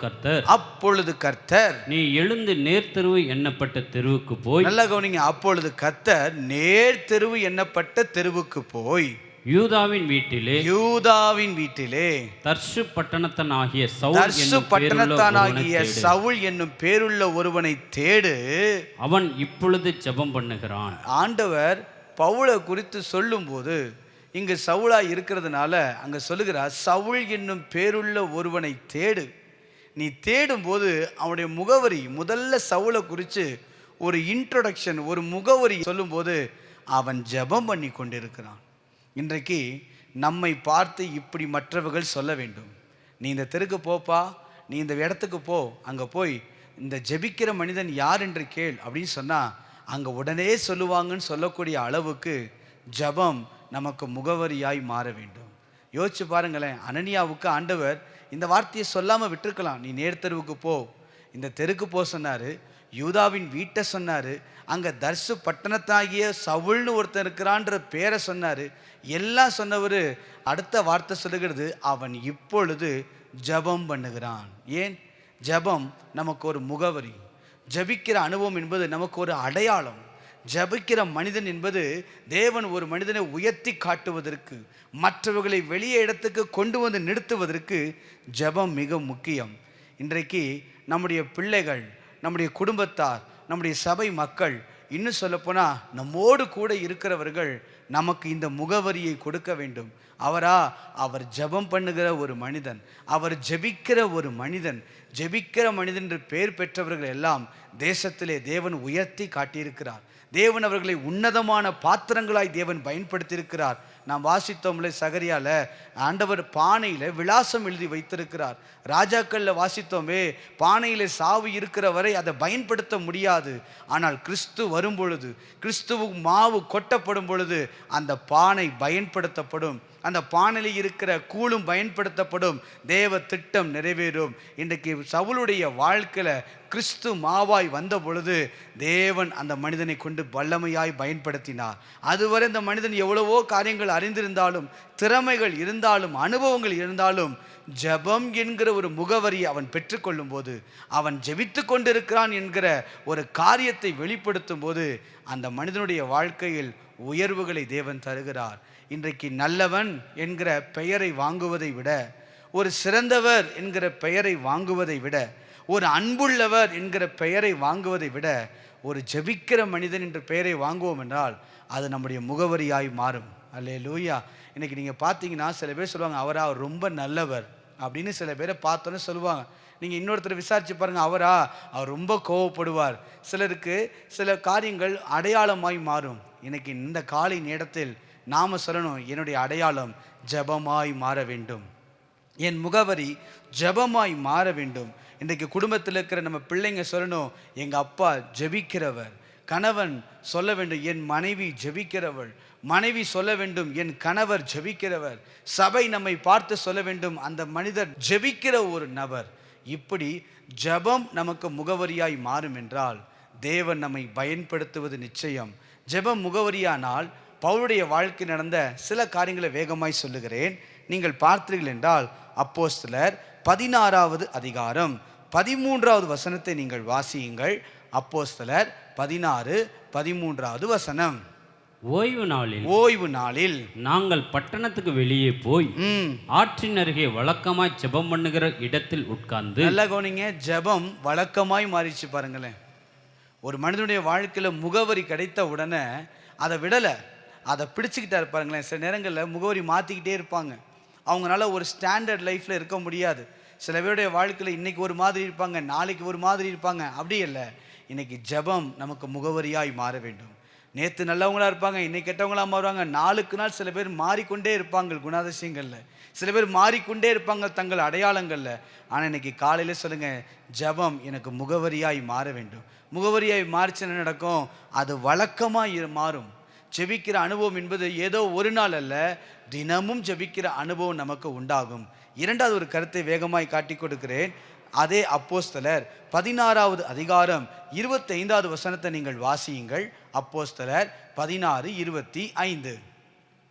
கர்த்தர் நீ எழுந்து நேர்த்தெருவு எண்ணப்பட்ட தெருவுக்கு போய். நல்லா கவனிங்க. அப்பொழுது கர்த்தர் நேர்த்தெருவு எண்ணப்பட்ட தெருவுக்கு போய் யூதாவின் வீட்டிலே தர்சு பட்டணத்தானாகிய சவுல் என்னும் பேருள்ள ஒருவனை தேடு, அவன் இப்பொழுது ஜெபம் பண்ணுகிறான். ஆண்டவர் பவுலை குறித்து சொல்லும்போது இங்கு சவுலா இருக்கிறதுனால அங்க சொல்லுகிறார், சவுல் என்னும் பேருள்ள ஒருவனை தேடு. நீ தேடும்போது அவனுடைய முகவரி, முதல்ல சவுலை குறித்து ஒரு இன்ட்ரோடக்ஷன், ஒரு முகவரி சொல்லும்போது அவன் ஜெபம் பண்ணி கொண்டிருக்கிறான். இன்றைக்கு நம்மை பார்த்து இப்படி மற்றவர்கள் சொல்ல வேண்டும். நீ இந்த தெருக்கு போப்பா, நீ இந்த இடத்துக்கு போ, அங்கே போய் இந்த ஜெபிக்கிற மனிதன் யார் என்று கேள் அப்படின்னு சொன்னால் அங்கே உடனே சொல்லுவாங்கன்னு சொல்லக்கூடிய அளவுக்கு ஜெபம் நமக்கு முகவரியாய் மாற வேண்டும். யோசிச்சு பாருங்களேன், அனனியாவுக்கு ஆண்டவர் இந்த வார்த்தையை சொல்லாமல் விட்டுருக்கலாம். நீ நேர்த்தெருவுக்கு போ, இந்த தெருக்கு போ சொன்னார், யூதாவின் வீட்டை சொன்னார், அங்கே தர்சு பட்டணத்தாகிய சவுல்னு ஒருத்தன் இருக்கிறான்ற பேரை சொன்னார், எல்லாம் சொன்னவர் அடுத்த வார்த்தை சொல்லுகிறது, அவன் இப்பொழுது ஜெபம் பண்ணுகிறான். ஏன்? ஜெபம் நமக்கு ஒரு முகவரி, ஜெபிக்கிற அனுபவம் என்பது நமக்கு ஒரு அடையாளம். ஜெபிக்கிற மனிதன் என்பது தேவன் ஒரு மனிதனை உயர்த்தி காட்டுவதற்கு, மற்றவர்களை வெளியே இடத்துக்கு கொண்டு வந்து நிறுத்துவதற்கு ஜெபம் மிக முக்கியம். இன்றைக்கு நம்முடைய பிள்ளைகள், நம்முடைய குடும்பத்தார், நம்முடைய சபை மக்கள், இன்னும் சொல்லப்போனால் நம்மோடு கூட இருக்கிறவர்கள் நமக்கு இந்த முகவரியை கொடுக்க வேண்டும். அவர் ஜெபம் பண்ணுகிற ஒரு மனிதன், அவர் ஜெபிக்கிற ஒரு மனிதன், ஜெபிக்கிற மனிதன் என்று பெயர் பெற்றவர்கள் எல்லாம் தேசத்திலே தேவன் உயர்த்தி காட்டியிருக்கிறார். தேவன் அவர்களை உன்னதமான பாத்திரங்களாய் தேவன் பயன்படுத்தியிருக்கிறார். நாம் வாசித்தோம்ல சகரியால ஆண்டவர் பானையில் விலாசம் எழுதி வைத்திருக்கிறார். ராஜாக்களில் வாசித்தோமே, பானையில் சாவு இருக்கிற வரை அதை பயன்படுத்த முடியாது. ஆனால் கிறிஸ்து வரும் பொழுது, கிறிஸ்துவு மாவு கொட்டப்படும் பொழுது அந்த பானை பயன்படுத்தப்படும். அந்த பானையில் இருக்கிற கூழும் பயன்படுத்தப்படும், தேவ திட்டம் நிறைவேறும். இன்றைக்கு சவுலுடைய வாழ்க்கையில் கிறிஸ்து மாவாய் வந்த பொழுது தேவன் அந்த மனிதனை கொண்டு வல்லமையாய் பயன்படுத்தினார். அதுவரை இந்த மனிதன் எவ்வளவோ காரியங்கள் அறிந்திருந்தாலும், திறமைகள் இருந்தாலும், அனுபவங்கள் இருந்தாலும், ஜெபம் என்கிற ஒரு முகவரியை அவன் பெற்றுக்கொள்ளும் போது, அவன் ஜெபித்து கொண்டிருக்கிறான் என்கிற ஒரு காரியத்தை வெளிப்படுத்தும் போது அந்த மனிதனுடைய வாழ்க்கையில் உயர்வுகளை தேவன் தருகிறார். இன்றைக்கு நல்லவன் என்கிற பெயரை வாங்குவதை விட, ஒரு சிறந்தவர் என்கிற பெயரை வாங்குவதை விட, ஒரு அன்புள்ளவர் என்கிற பெயரை வாங்குவதை விட, ஒரு ஜெபிக்கிற மனிதன் என்ற பெயரை வாங்குவோம் என்றால் அது நம்முடைய முகவரியாய் மாறும். அல்லேலூயா. இன்னைக்கு நீங்கள் பார்த்தீங்கன்னா சில பேர் சொல்லுவாங்க, அவர் ரொம்ப நல்லவர் அப்படின்னு சில பேரை பார்த்தோன்னே சொல்லுவாங்க. நீங்கள் இன்னொருத்தர் விசாரிச்சு பாருங்கள், அவர் ரொம்ப கோவப்படுவார். சிலருக்கு சில காரியங்கள் அடையாளமாய் மாறும். இன்னைக்கு இந்த காலை நேரத்தில் நாம் சொல்லணும், என்னுடைய அடையாளம் ஜெபமாய் மாற வேண்டும், என் முகவரி ஜெபமாய் மாற வேண்டும். இன்றைக்கு குடும்பத்தில் இருக்கிற நம்ம பிள்ளைங்க சொல்லணும், எங்கள் அப்பா ஜெபிக்கிறவர். கணவன் சொல்ல வேண்டும், என் மனைவி ஜெபிக்கிறவள். மனைவி சொல்ல வேண்டும், என் கணவர் ஜெபிக்கிறவர். சபை நம்மை பார்த்து சொல்ல வேண்டும், அந்த மனிதர் ஜெபிக்கிற ஒரு நபர். இப்படி ஜெபம் நமக்கு முகவரியாய் மாறும் என்றால் தேவன் நம்மை பயன்படுத்துவது நிச்சயம். ஜெபம் முகவரியானால் பவுலுடைய வாழ்க்கை நடந்த சில காரியங்களை வேகமாய் சொல்லுகிறேன். நீங்கள் பார்த்தீர்கள் என்றால் அப்போஸ்தலர் 16வது அதிகாரம் 13வது வசனத்தை நீங்கள் வாசியுங்கள். அப்போஸ்தலர் 16:13 வசனம். ஓய்வு நாளில் நாங்கள் பட்டணத்துக்கு வெளியே போய் ஆற்றின் அருகே வழக்கமாய் ஜெபம் பண்ணுகிற இடத்தில் உட்கார்ந்து. நல்ல கவனிங்க, ஜெபம் வழக்கமாய் மாறிச்சு பாருங்களேன். ஒரு மனிதனுடைய வாழ்க்கையில் முகவரி கிடைத்த உடனே அதை விடலை, அதை பிடிச்சிக்கிட்டா இருப்பாருங்களேன். சில நேரங்களில் முகவரி மாற்றிக்கிட்டே இருப்பாங்க. அவங்களால ஒரு ஸ்டாண்டர்ட் லைஃப்பில் இருக்க முடியாது. சில பேருடைய வாழ்க்கையில் இன்றைக்கி ஒரு மாதிரி இருப்பாங்க, நாளைக்கு ஒரு மாதிரி இருப்பாங்க. அப்படி இல்லை, இன்றைக்கி ஜெபம் நமக்கு முகவரியாய் மாற வேண்டும். நேற்று நல்லவங்களாக இருப்பாங்க, இன்றைக்கி கெட்டவங்களாக மாறுவாங்க. நாளுக்கு நாள் சில பேர் மாறிக்கொண்டே இருப்பாங்க குணாதிசயங்களில், சில பேர் மாறிக்கொண்டே இருப்பாங்க தங்கள் அடையாளங்களில். ஆனால் இன்றைக்கி காலையில் சொல்லுங்கள், ஜெபம் எனக்கு முகவரியாய் மாற வேண்டும். முகவரியாய் மாறிச்சு என்ன நடக்கும்? அது வழக்கமாக மாறும். ஜெபிக்கிற அனுபவம் என்பது ஏதோ ஒரு நாள் அல்ல, தினமும் ஜெபிக்கிற அனுபவம் நமக்கு உண்டாகும். இரண்டாவது ஒரு கருத்தை வேகமாய் காட்டி கொடுக்கிறேன். அதே அப்போஸ்தலர் 16வது அதிகாரம் 25வது வசனத்தை நீங்கள் வாசியுங்கள். அப்போஸ்தலர் 16:25.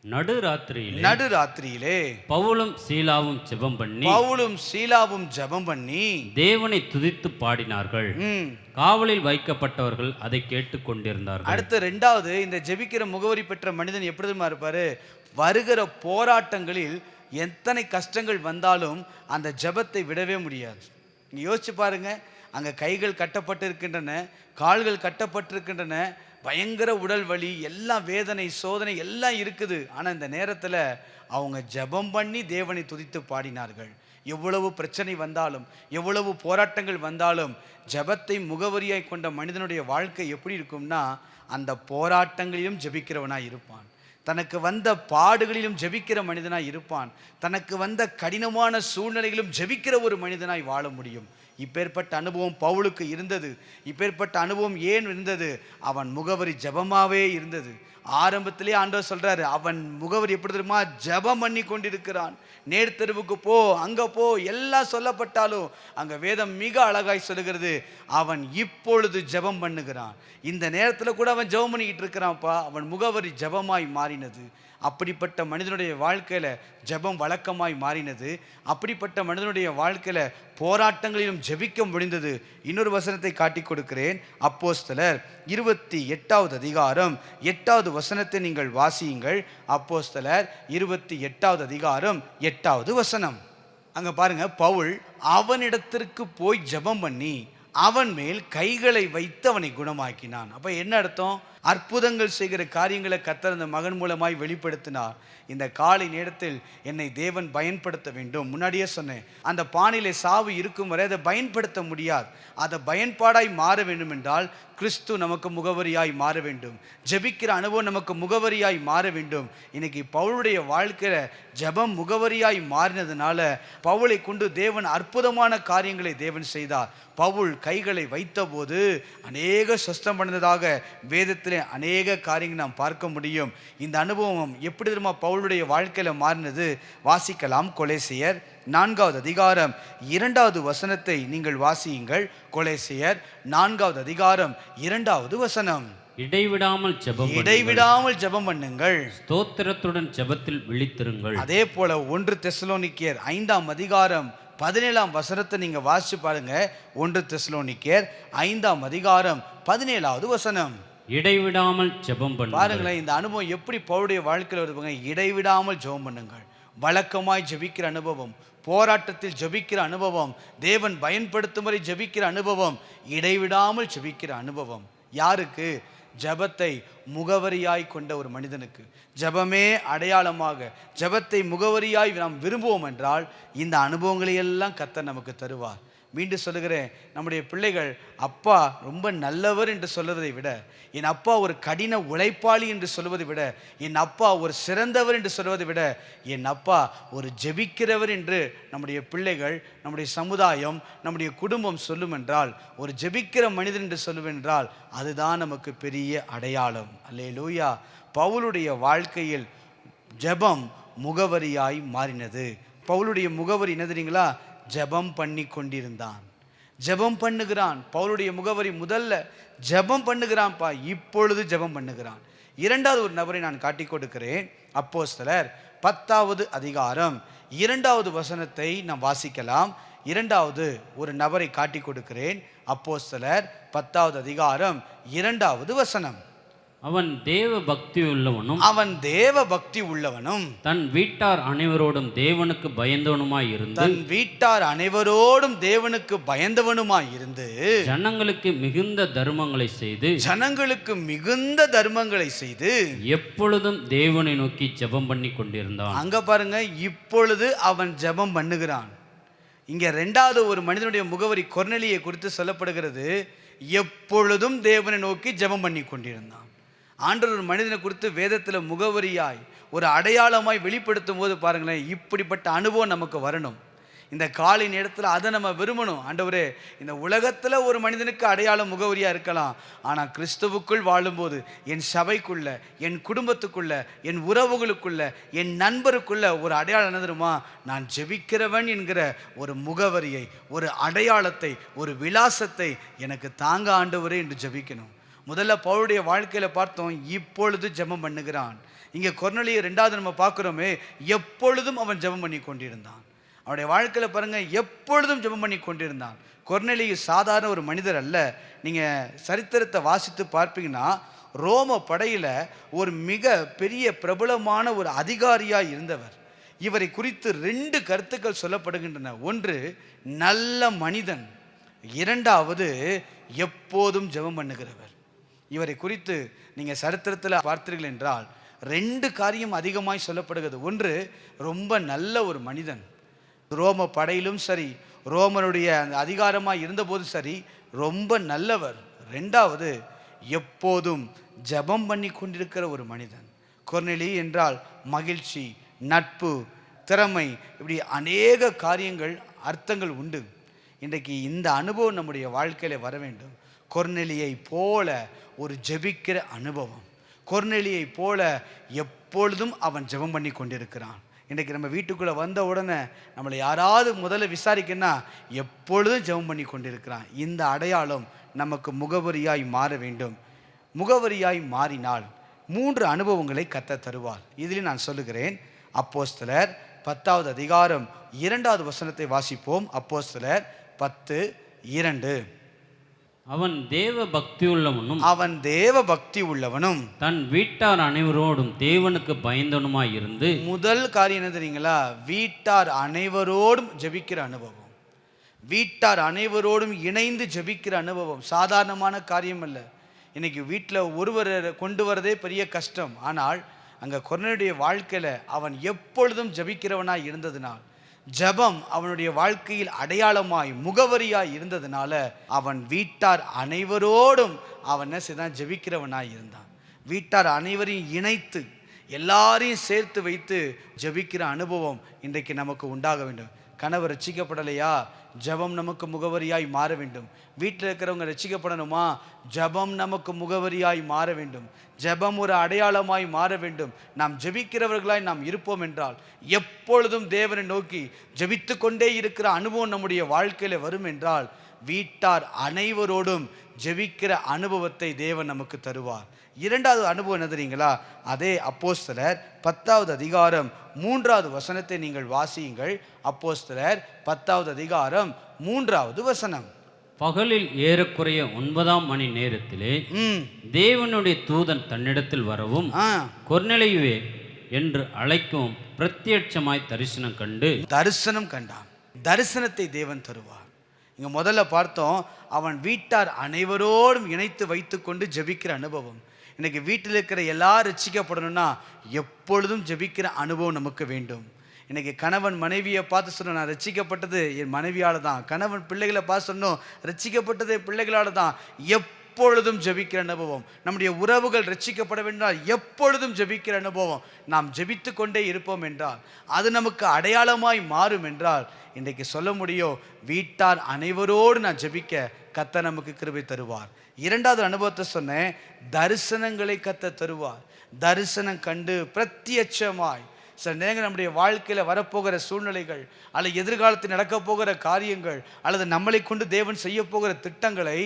நடுராத்திரியிலே பவுலும் சீலாவும் ஜெபம் பண்ணி தேவனை துதித்து பாடினார்கள். காவலில் வைக்கப்பட்டவர்கள் அதை கேட்டு கொண்டிருந்தார்கள். அடுத்து ரெண்டாவது, இந்த ஜெபிக்கிற முகவரி பெற்ற மனிதன் எப்படி தெரியுமா இருப்பாரு? வருகிற போராட்டங்களில் எத்தனை கஷ்டங்கள் வந்தாலும் அந்த ஜெபத்தை விடவே முடியாது. நீங்க யோசிச்சு பாருங்க, அங்க கைகள் கட்டப்பட்டு இருக்கின்றன, கால்கள் கட்டப்பட்டிருக்கின்றன, பயங்கர உடல் வலி, எல்லாம் வேதனை, சோதனை எல்லாம் இருக்குது. ஆனால் இந்த நேரத்தில் அவங்க ஜெபம் பண்ணி தேவனை துதித்து பாடினார்கள். எவ்வளவு பிரச்சனை வந்தாலும், எவ்வளவு போராட்டங்கள் வந்தாலும், ஜெபத்தை முகவரியாய் கொண்ட மனிதனுடைய வாழ்க்கை எப்படி இருக்கும்னா, அந்த போராட்டங்களிலும் ஜெபிக்கிறவனாய் இருப்பான், தனக்கு வந்த பாடுகளிலும் ஜெபிக்கிற மனிதனாய் இருப்பான், தனக்கு வந்த கடினமான சூழ்நிலைகளிலும் ஜெபிக்கிற ஒரு மனிதனாய் வாழ முடியும். இப்பேற்பட்ட அனுபவம் பவுலுக்கு இருந்தது. இப்பேற்பட்ட அனுபவம் ஏன் இருந்தது? அவன் முகவரி ஜெபமாவே இருந்தது. ஆரம்பத்திலே ஆண்டவர் சொல்றாரு, அவன் முகவரி எப்படி தெரியுமா? ஜெபம் பண்ணி கொண்டிருக்கிறான். நேர்த்தெருவுக்கு போ, அங்க போ, எல்லாம் சொல்லப்பட்டாலும் அங்க வேதம் மிக அழகாய் சொல்லுகிறது, அவன் இப்பொழுது ஜெபம் பண்ணுகிறான். இந்த நேரத்தில் கூட அவன் ஜெபம் பண்ணிக்கிட்டு இருக்கிறான்ப்பா. அவன் முகவரி ஜெபமாய் மாறினது. அப்படிப்பட்ட மனிதனுடைய வாழ்க்கையில் ஜெபம் வழக்கமாய் மாறினது. அப்படிப்பட்ட மனிதனுடைய வாழ்க்கையில் போராட்டங்களிலும் ஜெபிக்க முடிந்தது. இன்னொரு வசனத்தை காட்டி கொடுக்கிறேன். அப்போஸ்தலர் 28வது அதிகாரம் 8வது வசனத்தை நீங்கள் வாசியுங்கள். அப்போஸ்தலர் 28வது அதிகாரம் 8வது வசனம். அங்க பாருங்க, பவுல் அவனிடத்திற்கு போய் ஜெபம் பண்ணி அவன் மேல் கைகளை வைத்து அவனை குணமாக்கினான். அப்ப என்ன அர்த்தம்? அற்புதங்கள் செய்கிற காரியங்களை கர்த்தர் அந்த மகன் மூலமாய் வெளிப்படுத்தினார். இந்த காலை நேரத்தில் என்னை தேவன் பயன்படுத்த வேண்டும். முன்னாடியே சொன்னேன், அந்த பானையிலே சாவு இருக்கும் வரை அதை பயன்படுத்த முடியாது. அதை பயன்பாடாய் மாற வேண்டும் என்றால் கிறிஸ்து நமக்கு முகவரியாய் மாற வேண்டும். ஜெபிக்கிற அனுபவம் நமக்கு முகவரியாய் மாற வேண்டும். இன்னைக்கு பவுலுடைய வாழ்க்கையில ஜெபம் முகவரியாய் மாறினதுனால பவுலை கொண்டு தேவன் அற்புதமான காரியங்களை தேவன் செய்தார். பவுல் கைகளை வைத்த போது அநேக சொஸ்தம் பண்ணதாக வேதத்திலே வேதத்திலே அநேக காரியங்கள் நாம் பார்க்க முடியும். இந்த அனுபவம் எப்படி தெரியுமா பவுலுடைய வாழ்க்கையில் மாறினது? வாசிக்கலாம். கொலேசியர் 4வது அதிகாரம் 2வது வசனத்தை நீங்கள் வாசியுங்கள். கொலேசியர் 4வது அதிகாரம் 2வது வசனம். இடைவிடாமல் ஜெபம் பண்ணுங்கள், ஸ்தோத்திரத்துடன் ஜெபத்தில் விழித்திருங்கள். அதே போல 1 தெசலோனிக்கேயர் 5ஆம் அதிகாரம் 17ஆம் வசனத்தை நீங்க வாசிச்சு பாருங்க. 1 தெசலோனிக்கேயர் 5ஆம் அதிகாரம் 17வது வசனம். இடைவிடாமல் ஜெபம் பண்ணுங்கள். பாருங்களேன், இந்த அனுபவம் எப்படி பவுலுடைய வாழ்க்கையில் வருவாங்க. இடைவிடாமல் ஜெபம் பண்ணுங்கள், வழக்கமாய் ஜெபிக்கிற அனுபவம், போராட்டத்தில் ஜெபிக்கிற அனுபவம், தேவன் பயன்படுத்தும் வரை ஜெபிக்கிற அனுபவம், இடைவிடாமல் ஜெபிக்கிற அனுபவம். யாருக்கு? ஜபத்தை முகவரியாய் கொண்ட ஒரு மனிதனுக்கு. ஜபமே அடையாளமாக, ஜபத்தை முகவரியாய் நாம் விரும்புவோம் என்றால் இந்த அனுபவங்களை எல்லாம் கர்த்தர் நமக்கு தருவார். மீண்டும் சொல்லுகிறேன், நம்முடைய பிள்ளைகள் அப்பா ரொம்ப நல்லவர் என்று சொல்வதை விட, என் அப்பா ஒரு கடின உழைப்பாளி என்று சொல்வதை விட, என் அப்பா ஒரு சிறந்தவர் என்று சொல்வதை விட, என் அப்பா ஒரு ஜெபிக்கிறவர் என்று நம்முடைய பிள்ளைகள், நம்முடைய சமுதாயம், நம்முடைய குடும்பம் சொல்லும் என்றால், ஒரு ஜெபிக்கிற மனிதன் என்று சொல்லுவென்றால் அதுதான் நமக்கு பெரிய அடையாளம். அல்லேலூயா. பவுலுடைய வாழ்க்கையில் ஜெபம் முகவரியாய் மாறினது. பவுலுடைய முகவரி என்ன தெரியுங்களா? ஜெபம் பண்ணி கொண்டிருந்தான். ஜெபம் பண்ணுகிறான். பவுலுடைய முகவரி முதல்ல ஜெபம் பண்ணுகிறான்ப்பா, இப்பொழுது ஜெபம் பண்ணுகிறான். 2வது ஒரு நபரை நான் காட்டிக் கொடுக்கிறேன். அப்போஸ்தலர் 10வது அதிகாரம் 2வது வசனத்தை நாம் வாசிக்கலாம். 2வது ஒரு நபரை காட்டிக் கொடுக்கிறேன். அப்போஸ்தலர் 10வது அதிகாரம் 2வது வசனம். அவன் தேவ பக்தி உள்ளவனும் தன் வீட்டார் அனைவரோடும் தேவனுக்கு பயந்தவனுமாய் இருந்து ஜனங்களுக்கு மிகுந்த தர்மங்களை செய்து எப்பொழுதும் தேவனை நோக்கி ஜெபம் பண்ணி கொண்டிருந்தான். அங்க பாருங்க, இப்பொழுது அவன் ஜெபம் பண்ணுகிறான். இங்க 2வது ஒரு மனிதனுடைய முகவரி கொர்நேலியை குறித்து சொல்லப்படுகிறது. எப்பொழுதும் தேவனை நோக்கி ஜெபம் பண்ணி கொண்டிருந்தான். ஆண்டவர் ஒரு மனிதனை குறித்து வேதத்தில் முகவரியாய் ஒரு அடையாளமாய் வெளிப்படுத்தும் போது பாருங்களேன், இப்படிப்பட்ட அனுபவம் நமக்கு வரணும். இந்த காலை நேரத்தில் அதை நம்ம விரும்பணும். ஆண்டவரே, இந்த உலகத்தில் ஒரு மனிதனுக்கு அடையாளம் முகவரியாக இருக்கலாம், ஆனால் கிறிஸ்துவுக்குள் வாழும்போது என் சபைக்குள்ள, என் குடும்பத்துக்குள்ள, என் உறவுகளுக்குள்ள, என் நண்பருக்குள்ள ஒரு அடையாளம் என்ன தெரியுமா? நான் ஜெபிக்கிறவன் என்கிற ஒரு முகவரியை, ஒரு அடையாளத்தை, ஒரு விலாசத்தை எனக்கு தாங்க ஆண்டவரே என்று ஜெபிக்கணும். முதல்ல பவுலுடைய வாழ்க்கையில் பார்த்தோம், இப்பொழுது ஜெபம் பண்ணுகிறான். இங்கே கொர்நேலியை 2வது நம்ம பார்க்குறோமே, எப்பொழுதும் அவன் ஜெபம் பண்ணி கொண்டிருந்தான். அவனுடைய வாழ்க்கையில் பாருங்கள், எப்பொழுதும் ஜெபம் பண்ணி கொண்டிருந்தான். கொர்நேலியு சாதாரண ஒரு மனிதர் அல்ல. நீங்கள் சரித்திரத்தை வாசித்து பார்ப்பீங்கன்னா, ரோம படையில் ஒரு மிக பெரிய பிரபலமான ஒரு அதிகாரியாக இருந்தவர். இவரை குறித்து 2 கருத்துக்கள் சொல்லப்படுகின்றன. ஒன்று, நல்ல மனிதன். 2வது, எப்போதும் ஜெபம் பண்ணுகிறவர். இவரை குறித்து நீங்கள் சரித்திரத்தில் பார்த்தீர்கள் என்றால் 2 காரியம் அதிகமாய் சொல்லப்படுகிறது. ஒன்று, ரொம்ப நல்ல ஒரு மனிதன். ரோம படையிலும் சரி, ரோமனுடைய அந்த அதிகாரமாக இருந்தபோதும் சரி, ரொம்ப நல்லவர். 2வது, எப்போதும் ஜெபம் பண்ணி கொண்டிருக்கிற ஒரு மனிதன். கொர்நேலி என்றால் மகிழ்ச்சி, நட்பு, திறமை, இப்படி அநேக காரியங்கள், அர்த்தங்கள் உண்டு. இன்றைக்கு இந்த அனுபவம் நம்முடைய வாழ்க்கையில் வர வேண்டும். கொர்நேலியை போல ஒரு ஜெபிக்கிற அனுபவம். கொர்நேலியை போல எப்பொழுதும் அவன் ஜெபம் பண்ணி கொண்டிருக்கிறான். இன்றைக்கு நம்ம வீட்டுக்குள்ளே வந்த உடனே நம்மளை யாராவது முதல்ல விசாரிக்கன்னா, எப்பொழுதும் ஜெபம் பண்ணி கொண்டிருக்கிறான். இந்த அடையாளம் நமக்கு முகவரியாய் மாற வேண்டும். முகவரியாய் மாறினால் 3 அனுபவங்களை கர்த்தர் தருவார். இதில் நான் சொல்லுகிறேன். அப்போஸ்தலர் 10வது அதிகாரம் 2வது வசனத்தை வாசிப்போம். அப்போஸ்தலர் 10:2. அவன் தேவ பக்தி உள்ளவனும் தன் வீட்டார் அனைவரோடும் தேவனுக்கு பயந்தவனுமாய் இருந்து. முதல் காரியம் என்ன தெரியுங்களா? வீட்டார் அனைவரோடும் ஜெபிக்கிற அனுபவம். வீட்டார் அனைவரோடும் இணைந்து ஜெபிக்கிற அனுபவம் சாதாரணமான காரியம் அல்ல. இன்னைக்கு வீட்டில் ஒருவரை கொண்டு வரதே பெரிய கஷ்டம். ஆனால் அங்கே கொர்நேலியுடைய வாழ்க்கையில் அவன் எப்பொழுதும் ஜெபிக்கிறவனாய் இருந்ததினால், ஜெபம் அவனுடைய வாழ்க்கையில் அடையாளமாய் முகவரியாய் இருந்ததுனால, அவன் வீட்டார் அனைவரோடும் அவன் என்ன செய்தான்? ஜெபிக்கிறவனாய் இருந்தான். வீட்டார் அனைவரையும் இணைத்து, எல்லாரையும் சேர்த்து வைத்து ஜெபிக்கிற அனுபவம் இன்றைக்கு நமக்கு உண்டாக வேண்டும். கணவர் ரட்சிக்கப்படலையா, ஜெபம் நமக்கு முகவரியாய் மாற வேண்டும். வீட்டில் இருக்கிறவங்க ரட்சிக்கப்படணுமா, ஜெபம் நமக்கு முகவரியாய் மாற வேண்டும். ஜெபம் ஒரு அடையாளமாய் மாற வேண்டும். நாம் ஜெபிக்கிறவர்களாய் நாம் இருப்போம் என்றால் எப்பொழுதும் தேவனை நோக்கி ஜெபித்து கொண்டே இருக்கிற அனுபவம் நம்முடைய வாழ்க்கையில் வரும் என்றால் வீட்டார் அனைவரோடும் ஜெபிக்கிற அனுபவத்தை தேவன் நமக்கு தருவார். இரண்டாவது அனுபவம் என்ன தெரியுங்களா? அதே அப்போஸ்தலர் 10வது அதிகாரம் 3வது வசனத்தை நீங்கள் வாசியுங்கள். அப்போஸ்தலர் 10வது அதிகாரம் 3வது வசனம். பகலில் ஏறக்குறைய 9ஆம் மணி நேரத்திலே தேவனுடைய தூதன் தன்னிடத்தில் வரவும் கொர்நேலியுவே என்று அழைக்கவும் பிரத்யட்சமாய் தரிசனம் கண்டான். தரிசனத்தை தேவன் தருவார். இங்க முதல்ல பார்த்தோம், அவன் வீட்டார் அனைவரோடும் இணைத்து வைத்து கொண்டு ஜெபிக்கிற அனுபவம். இன்னைக்கு வீட்டில் இருக்கிற எல்லாரும் ரட்சிக்கப்படணும்னா எப்பொழுதும் ஜெபிக்கிற அனுபவம் நமக்கு வேண்டும். இன்னைக்கு கணவன் மனைவியை பார்த்து சொன்னோம், நான் ரட்சிக்கப்பட்டது என் மனைவியால் தான். கணவன் பிள்ளைகளை பார்த்து சொன்னோம், ரட்சிக்கப்பட்டது என் பிள்ளைகளால் தான். எப்பொழுதும் ஜெபிக்கிற அனுபவம். நம்முடைய உறவுகள் ரட்சிக்கப்பட வேண்டால் எப்பொழுதும் ஜெபிக்கிற அனுபவம். நாம் ஜெபித்து கொண்டே இருப்போம் என்றால் அது நமக்கு அடையாளமாய் மாறும் என்றால் இன்றைக்கு சொல்ல முடியும், வீட்டார் அனைவரோடு நான் ஜெபிக்க கர்த்தர் நமக்கு கிருபை தருவார். இரண்டாவது அனுபவத்தை சொன்னேன், தரிசனங்களை கர்த்தர் தருவார். தரிசனம் கண்டு பிரத்யட்சமாய் சில நேரங்கள் நம்முடைய வாழ்க்கையில் வரப்போகிற சூழ்நிலைகள் அல்லது எதிர்காலத்தில் நடக்க போகிற காரியங்கள் அல்லது நம்மளை கொண்டு தேவன் செய்ய போகிற திட்டங்களை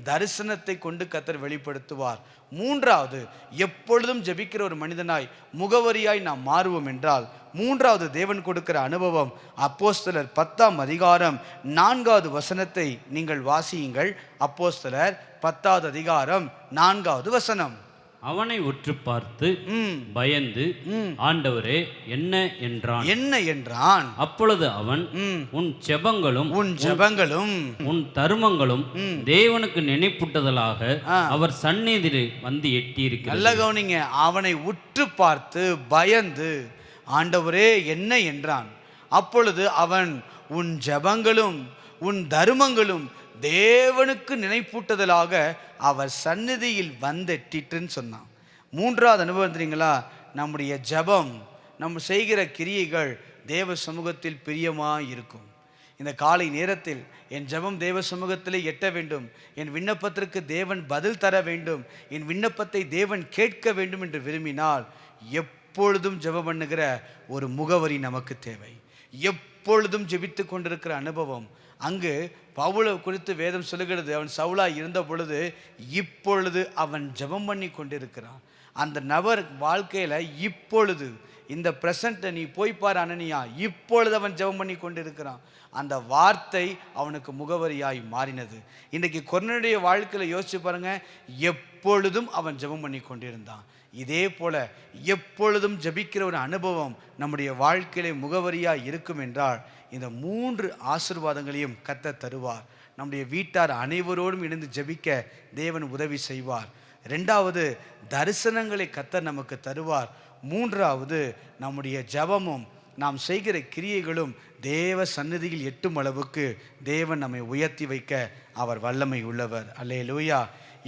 தரிசனத்தை கொண்டு கர்த்தர் வெளிப்படுத்துவார். மூன்றாவது, எப்பொழுதும் ஜெபிக்கிற ஒரு மனிதனாய் முகவரியாய் நாம் மாறுவோம் என்றால் மூன்றாவது தேவன் கொடுக்கிற அனுபவம் அப்போஸ்தலர் 10ஆம் அதிகாரம் 4வது வசனத்தை நீங்கள் வாசியுங்கள். அப்போஸ்தலர் 10வது அதிகாரம் 4வது வசனம். அவனை உற்று பார்த்து பயந்து ஆண்டவரே என்ன என்றான். அப்பொழுது அவன் உன் ஜெபங்களும் உன் தருமங்களும் தேவனுக்கு நினைப்பூட்டுதலாக அவர் சந்நிதியில் வந்து எட்டி இருக்கிறது. நல்ல கவனிங்க, அவனை உற்று பார்த்து பயந்து ஆண்டவரே என்ன என்றான். அப்பொழுது அவன் உன் ஜெபங்களும் உன் தருமங்களும் தேவனுக்கு நினைப்பூட்டுதலாக அவர் சந்நிதியில் வந்தெட்டிட்டுன்னு சொன்னான். மூன்றாவது அனுபவம் தெரியுங்களா? நம்முடைய ஜெபம், நம்ம செய்கிற கிரியைகள் தேவ சமூகத்தில் பிரியமாக இருக்கும். இந்த காலை நேரத்தில் என் ஜெபம் தேவ சமூகத்திலே எட்ட வேண்டும், என் விண்ணப்பத்திற்கு தேவன் பதில் தர வேண்டும், என் விண்ணப்பத்தை தேவன் கேட்க வேண்டும் என்று விரும்பினால் எப்பொழுதும் ஜெபம் பண்ணுகிற ஒரு முகவரி நமக்கு தேவை. எப்பொழுதும் ஜெபித்து கொண்டிருக்கிற அனுபவம். அங்கு பவுலை குறித்து வேதம் சொல்லுகிறது, அவன் சவுலாய் இருந்த பொழுது இப்பொழுது அவன் ஜெபம் பண்ணி கொண்டிருக்கிறான். அந்த நபர் வாழ்க்கையில் இப்பொழுது இந்த பிரசன்ட்டை நீ போய்ப்பார் அனனியா, இப்பொழுது அவன் ஜெபம் பண்ணி கொண்டிருக்கிறான். அந்த வார்த்தை அவனுக்கு முகவரியாய் மாறினது. இன்றைக்கு கொர்நேலியுடைய வாழ்க்கையில் யோசிச்சு பாருங்க, எப்பொழுதும் அவன் ஜெபம் பண்ணி கொண்டிருந்தான். இதே போல எப்பொழுதும் ஜெபிக்கிற ஒரு அனுபவம் நம்முடைய வாழ்க்கையிலே முகவரியாக இருக்கும் என்றால் இந்த 3 ஆசீர்வாதங்களையும் கர்த்தர் தருவார். நம்முடைய வீட்டார் அனைவரோடும் இணைந்து ஜெபிக்க தேவன் உதவி செய்வார். ரெண்டாவது, தரிசனங்களை கர்த்தர் நமக்கு தருவார். மூன்றாவது, நம்முடைய ஜெபமும் நாம் செய்கிற கிரியைகளும் தேவ சந்நிதியில் எட்டும் அளவுக்கு தேவன் நம்மை உயர்த்தி வைக்க அவர் வல்லமை உள்ளவர். அல்லேலூயா.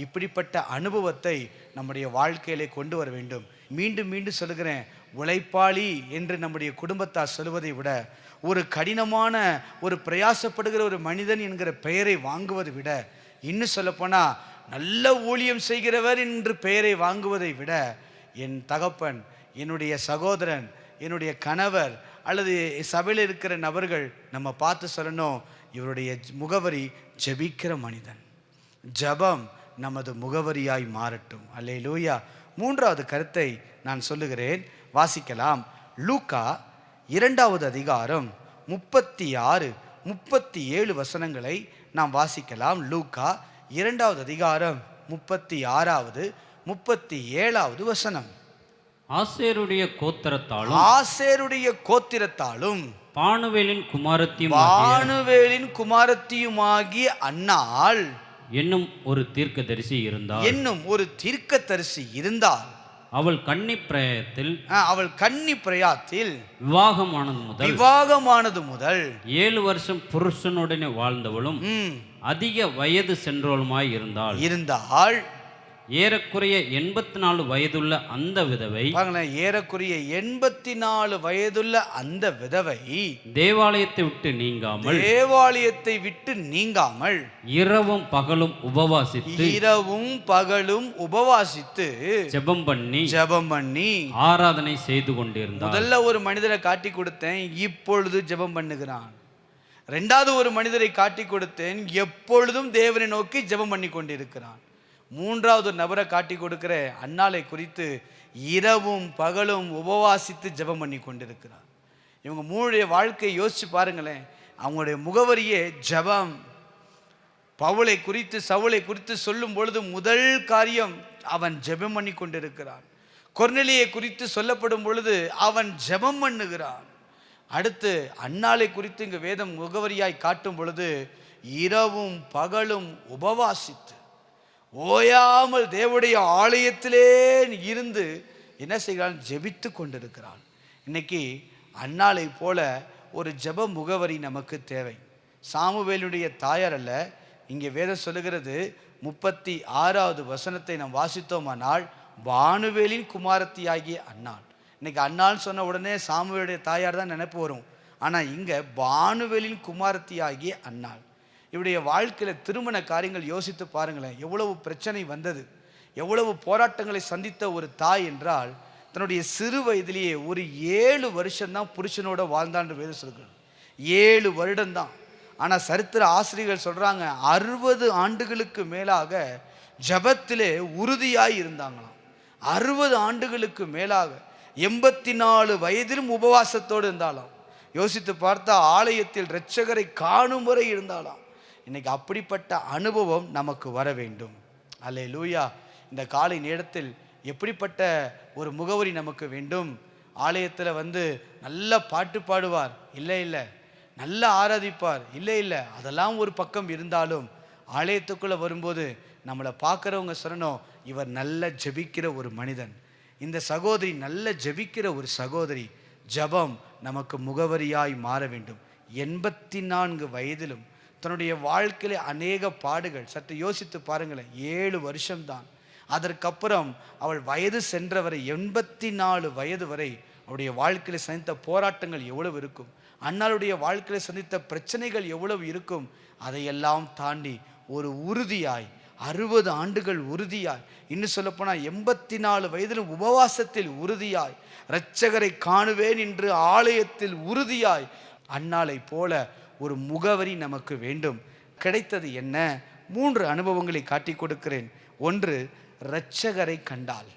இப்படிப்பட்ட அனுபவத்தை நம்முடைய வாழ்க்கையிலே கொண்டு வர வேண்டும். மீண்டும் மீண்டும் சொல்லுகிறேன், உழைப்பாளி என்று நம்முடைய குடும்பத்தார் சொல்வதை விட ஒரு கடினமான ஒரு பிரயாசப்படுகிற ஒரு மனிதன் என்கிற பெயரை வாங்குவதை விட, இன்னும் சொல்லப்போனால் நல்ல ஊழியம் செய்கிறவர் என்று பெயரை வாங்குவதை விட என் தகப்பன், என்னுடைய சகோதரன், என்னுடைய கணவர் அல்லது சபையில் இருக்கிற நபர்கள் நம்ம பார்த்து சொல்லணும், இவருடைய முகவரி ஜெபிக்கிற மனிதன். ஜெபம் நமது முகவரியாய் மாறட்டும். அல்லேலூயா. மூன்றாவது கருத்தை நான் சொல்லுகிறேன், வாசிக்கலாம். லூக்கா 2வது அதிகாரம் 36, 37 வசனங்களை நாம் வாசிக்கலாம். லூக்கா 2வது அதிகாரம் 36வது 37வது வசனம். ஆசேருடைய கோத்திரத்தாலும் பானுவேலின் குமாரத்தியுமாகிய அன்னாள் என்னும் ஒரு தீர்க்கதரிசி இருந்தால் அவள் கன்னி பிரயாத்தில் விவாகமானது முதல் 7 வருஷம் புருஷனுடனே வாழ்ந்தவளும் அதிக வயது சென்றவளுமாய் இருந்தாள். ஏறக்குறைய 84 வயதுள்ள அந்த விதவை, பாருங்களேன், ஏறக்குறைய 84 வயதுள்ள அந்த விதவை தேவாலயத்தை விட்டு நீங்காமல் இரவும் பகலும் உபவாசித்து ஜெபம் பண்ணி ஆராதனை செய்து கொண்டிருந்தார். முதல்ல ஒரு மனிதரை காட்டி கொடுத்தேன், இப்பொழுது ஜெபம் பண்ணுகிறான். ரெண்டாவது ஒரு மனிதரை காட்டி கொடுத்தேன், எப்பொழுதும் தேவனை நோக்கி ஜெபம் பண்ணி கொண்டிருக்கிறான். மூன்றாவது நபரை காட்டி கொடுக்கிற அன்னாளை குறித்து இரவும் பகலும் உபவாசித்து ஜெபம் பண்ணி கொண்டிருக்கிறார். இவங்க மூணுடைய வாழ்க்கையை யோசிச்சு பாருங்களேன். அவங்களுடைய முகவரியே ஜெபம். பவுலை குறித்து சவுலை குறித்து சொல்லும் பொழுது முதல் காரியம் அவன் ஜெபம் பண்ணி கொண்டிருக்கிறான். கொர்நேலியை குறித்து சொல்லப்படும் பொழுது அவன் ஜெபம் பண்ணுகிறான். அடுத்து அன்னாளை குறித்து இங்கு வேதம் முகவரியாய் காட்டும் பொழுது இரவும் பகலும் உபவாசித்து ஓயாமல் தேவனுடைய ஆலயத்திலே இருந்து என்ன செய்கிறான்? ஜெபித்து கொண்டிருக்கிறான். இன்னைக்கு அன்னாளை போல ஒரு ஜெப முகவரி நமக்கு தேவை. சாமுவேலுடைய தாயார் அல்ல, இங்கே வேதம் சொல்லுகிறது 36வது வசனத்தை நாம் வாசித்தோமானால் பானுவேலின் குமாரத்தியாகிய அன்னாள். இன்னைக்கு அன்னாள்னு சொன்ன உடனே சாமுவேலுடைய தாயார் தான் நினைப்பு வரும். ஆனால் இங்கே பானுவேலின் குமாரத்தியாகிய அன்னாள். இவருடைய வாழ்க்கையில் திருமண காரியங்கள் யோசித்து பாருங்களேன். எவ்வளவு பிரச்சனை வந்தது, எவ்வளவு போராட்டங்களை சந்தித்த ஒரு தாய் என்றால், தன்னுடைய சிறு வயதிலேயே ஒரு 7 வருஷம்தான் புருஷனோட வாழ்ந்தான்னு வேதம் சொல்கிறது. 7 வருடம்தான். ஆனால் சரித்திர ஆசிரியர்கள் சொல்கிறாங்க 60 ஆண்டுகளுக்கு மேலாக ஜபத்திலே உறுதியாய் இருந்தாங்களாம். 60 ஆண்டுகளுக்கு மேலாக 84 வயதிலும் உபவாசத்தோடு இருந்தாலும். யோசித்து பார்த்தா ஆலயத்தில் இரட்சகரை காணும் வரை இருந்தாலாம். இன்னைக்கு அப்படிப்பட்ட அனுபவம் நமக்கு வர வேண்டும். அல்லேலூயா. இந்த காலை நேரத்தில் எப்படிப்பட்ட ஒரு முகவரி நமக்கு வேண்டும்? ஆலயத்தில் வந்து நல்ல பாட்டு பாடுவார், இல்லை நல்ல ஆராதிப்பார், இல்லை அதெல்லாம் ஒரு பக்கம் இருந்தாலும் ஆலயத்துக்குள்ளே வரும்போது நம்மளை பார்க்குறவங்க சொல்லணும், இவர் நல்ல ஜெபிக்கிற ஒரு மனிதன், இந்த சகோதரி நல்ல ஜெபிக்கிற ஒரு சகோதரி. ஜபம் நமக்கு முகவரியாய் மாற வேண்டும். 84 வயதிலும் தன்னுடைய வாழ்க்கையிலே அநேக பாடுகள். சற்று யோசித்து பாருங்களேன், 7 வருஷம்தான். அதற்கப்புறம் அவள் வயது சென்றவரை 84 வயது வரை அவருடைய வாழ்க்கையில் சந்தித்த போராட்டங்கள் எவ்வளவு இருக்கும், அன்னாளுடைய வாழ்க்கையில் சந்தித்த பிரச்சனைகள் எவ்வளவு இருக்கும். அதையெல்லாம் தாண்டி ஒரு உறுதியாய் 60 ஆண்டுகள் உறுதியாய், இன்னும் சொல்லப்போனால் 84 வயதிலும் உபவாசத்தில் உறுதியாய், இரட்சகரை காணுவேன் என்று ஆலயத்தில் உறுதியாய், அன்னாளை போல ஒரு முகவரி நமக்கு வேண்டும். கிடைத்தது என்ன? 3 அனுபவங்களை காட்டி கொடுக்கிறேன். ஒன்று, இரட்சகரை கண்டால்.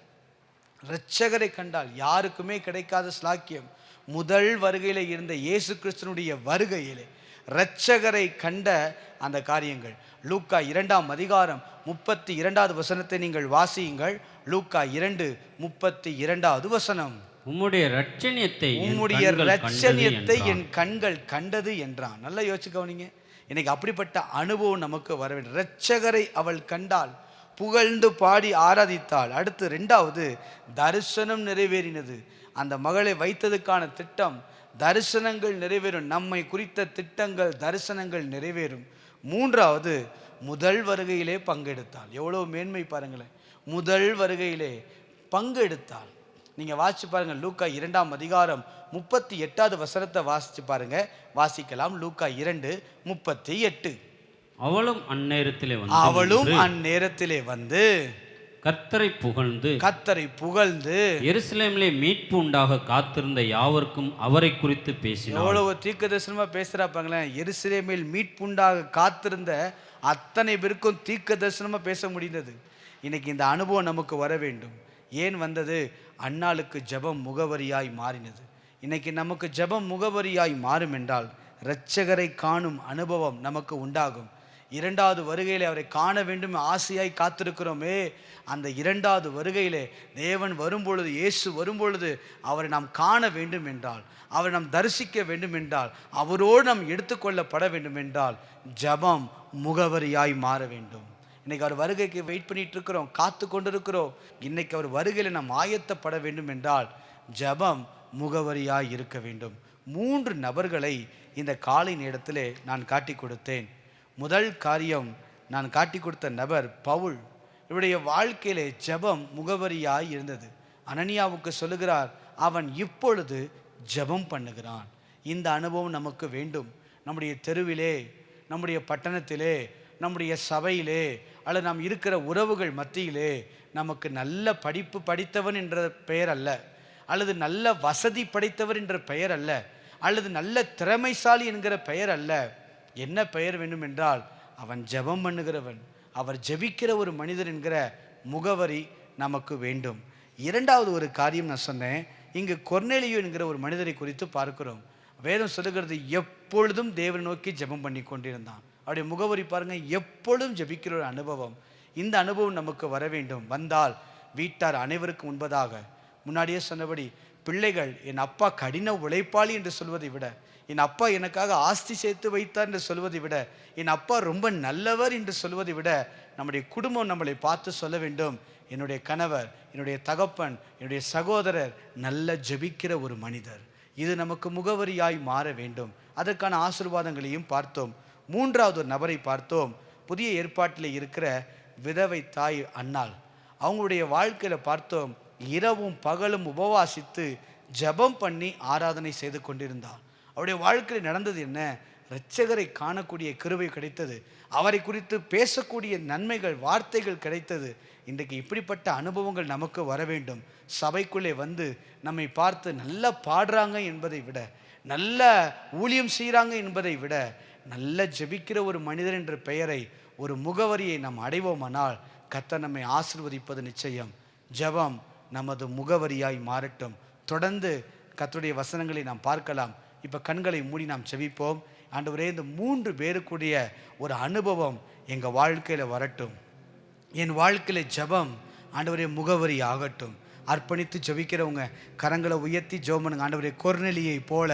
இரட்சகரை கண்டால் யாருக்குமே கிடைக்காத ஸ்லாக்கியம். முதல் வருகையில் இருந்த இயேசு கிறிஸ்துனுடைய வருகையிலே இரட்சகரை கண்ட அந்த காரியங்கள். லூக்கா 2ஆம் அதிகாரம் 32வது வசனத்தை நீங்கள் வாசியுங்கள். லூக்கா 2:32வது வசனம். உம்முடைய இரட்சணியத்தை என் கண்கள் கண்டது என்றான். நல்லா யோசிச்சு கவனிங்க. இன்னைக்கு அப்படிப்பட்ட அனுபவம் நமக்கு வர வேண்டும். இரட்சகரை அவள் கண்டாள், புகழ்ந்து பாடி ஆராதித்தாள். அடுத்து 2வது, தரிசனம் நிறைவேறினது. அந்த மகளை வைத்ததுக்கான திட்டம், தரிசனங்கள் நிறைவேறும். நம்மை குறித்த திட்டங்கள், தரிசனங்கள் நிறைவேறும். 3வது, முதல் வருகையிலே பங்கெடுத்தாள். எவ்வளவு மேன்மை பாருங்களேன். முதல் வருகையிலே பங்கெடுத்தாள். நீங்கள் வாசிச்சு பாருங்கள். லூக்கா 2ஆம் அதிகாரம் 38வது வசனத்தை வாசிச்சு பாருங்க. வாசிக்கலாம். லூக்கா 2:38. அவளும் அந்நேரத்திலே வந்து கர்த்தரை புகழ்ந்து எருசலேமிலே மீட்பு உண்டாக காத்திருந்த யாவருக்கும் அவரை குறித்து பேசினார். எவ்வளவு தீர்க்கதரிசனமா பேசுறாப்பாங்களேன். எருசலேமில் மீட்புண்டாக காத்திருந்த அத்தனை பேருக்கும் தீர்க்கதரிசனமா பேச முடிந்தது. இன்னைக்கு இந்த அனுபவம் நமக்கு வர வேண்டும். ஏன் வந்தது? அன்னாளுக்கு ஜெபம் முகவரியாய் மாறினது. இன்னைக்கு நமக்கு ஜெபம் முகவரியாய் மாறும் என்றால் இரட்சகரை காணும் அனுபவம் நமக்கு உண்டாகும். 2வது வருகையிலே அவரை காண வேண்டும் ஆசையாய் காத்திருக்கிறோமே, அந்த 2வது வருகையிலே தேவன் வரும்பொழுது, இயேசு வரும்பொழுது அவரை நாம் காண வேண்டும் என்றால், அவரை நாம் தரிசிக்க வேண்டும் என்றால், அவரோடு நாம் எடுத்துக்கொள்ளப்பட வேண்டும் என்றால் ஜெபம் முகவரியாய் மாற வேண்டும். இன்னைக்கு அவர் வருகைக்கு வெயிட் பண்ணிட்டு இருக்கிறோம், காத்து கொண்டிருக்கிறோம். இன்னைக்கு அவர் வருகையில் நாம் ஆயத்தப்பட வேண்டும் என்றால் ஜெபம் முகவரியாய் இருக்க வேண்டும். 3 நபர்களை இந்த காலை நேரத்திலே நான் காட்டி கொடுத்தேன். முதல் காரியம், நான் காட்டி கொடுத்த நபர் பவுல். இவருடைய வாழ்க்கையிலே ஜெபம் முகவரியாய் இருந்தது. அனனியாவுக்கு சொல்லுகிறார், அவன் இப்பொழுது ஜெபம் பண்ணுகிறான். இந்த அனுபவம் நமக்கு வேண்டும். நம்முடைய தெருவிலே, நம்முடைய பட்டணத்திலே, நம்முடைய சபையிலே, அல்லது நாம் இருக்கிற உறவுகள் மத்தியிலே நமக்கு நல்ல படிப்பு படித்தவன் என்ற பெயர் அல்ல, அல்லது நல்ல வசதி படைத்தவர் என்ற பெயர் அல்ல, அல்லது நல்ல திறமைசாலி என்கிற பெயர் அல்ல. என்ன பெயர் வேண்டும் என்றால், அவன் ஜெபம் பண்ணுகிறவன், அவர் ஜெபிக்கிற ஒரு மனிதர் என்கிற முகவரி நமக்கு வேண்டும். இரண்டாவது ஒரு காரியம் நான் சொன்னேன். இங்கு கொர்நேலியு என்கிற ஒரு மனிதரை குறித்து பார்க்கிறோம். வேதம் சொல்லுகிறது, எப்பொழுதும் தேவனை நோக்கி ஜெபம் பண்ணி கொண்டிருந்தான். அவருடைய முகவரி பாருங்க, எப்பொழுதும் ஜெபிக்கிற ஒரு அனுபவம். இந்த அனுபவம் நமக்கு வர வேண்டும். வந்தால் வீட்டார் அனைவருக்கு முன்பதாக, முன்னாடியே சொன்னபடி, பிள்ளைகள் என் அப்பா கடின உழைப்பாளி என்று சொல்வதை விட, என் அப்பா எனக்காக ஆஸ்தி சேர்த்து வைத்தார் என்று சொல்வதை விட, என் அப்பா ரொம்ப நல்லவர் என்று சொல்வதை விட, நம்முடைய குடும்பம் நம்மளை பார்த்து சொல்ல வேண்டும், என்னுடைய கணவர், என்னுடைய தகப்பன், என்னுடைய சகோதரர் நல்ல ஜெபிக்கிற ஒரு மனிதர். இது நமக்கு முகவரியாய் மாற வேண்டும். அதற்கான ஆசீர்வாதங்களையும் பார்த்தோம். மூன்றாவது ஒரு நபரை பார்த்தோம். புதிய ஏற்பாட்டில் இருக்கிற விதவை தாய் அன்னாள். அவங்களுடைய வாழ்க்கையில் பார்த்தோம், இரவும் பகலும் உபவாசித்து ஜெபம் பண்ணி ஆராதனை செய்து கொண்டிருந்தார். அவருடைய வாழ்க்கையில் நடந்தது என்ன? இரட்சகரை காணக்கூடிய கிருபை கிடைத்தது. அவரை குறித்து பேசக்கூடிய நன்மைகள், வார்த்தைகள் கிடைத்தது. இன்றைக்கு இப்படிப்பட்ட அனுபவங்கள் நமக்கு வர வேண்டும். சபைக்குள்ளே வந்து நம்மை பார்த்து நல்லா பாடுறாங்க என்பதை விட, நல்ல ஊழியம் செய்கிறாங்க என்பதை விட, நல்ல ஜெபிக்கிற ஒரு மனிதர் என்ற பெயரை, ஒரு முகவரியை நாம் அடைவோமானால் கர்த்தர் நம்மை ஆசீர்வதிப்பது நிச்சயம். ஜெபம் நமது முகவரியாய் மாறட்டும். தொடர்ந்து கர்த்தருடைய வசனங்களை நாம் பார்க்கலாம். இப்போ கண்களை மூடி நாம் ஜெபிப்போம். ஆண்டவரே, இந்த 3 பேருக்குடைய ஒரு அனுபவம் எங்கள் வாழ்க்கையில் வரட்டும். என் வாழ்க்கையில் ஜெபம் ஆண்டவரே முகவரி ஆகட்டும். அர்ப்பணித்து ஜெபிக்கிறவங்க கரங்களை உயர்த்தி ஜெபம் பண்ணுங்க. ஆண்டவரே, கொர்நேலியை போல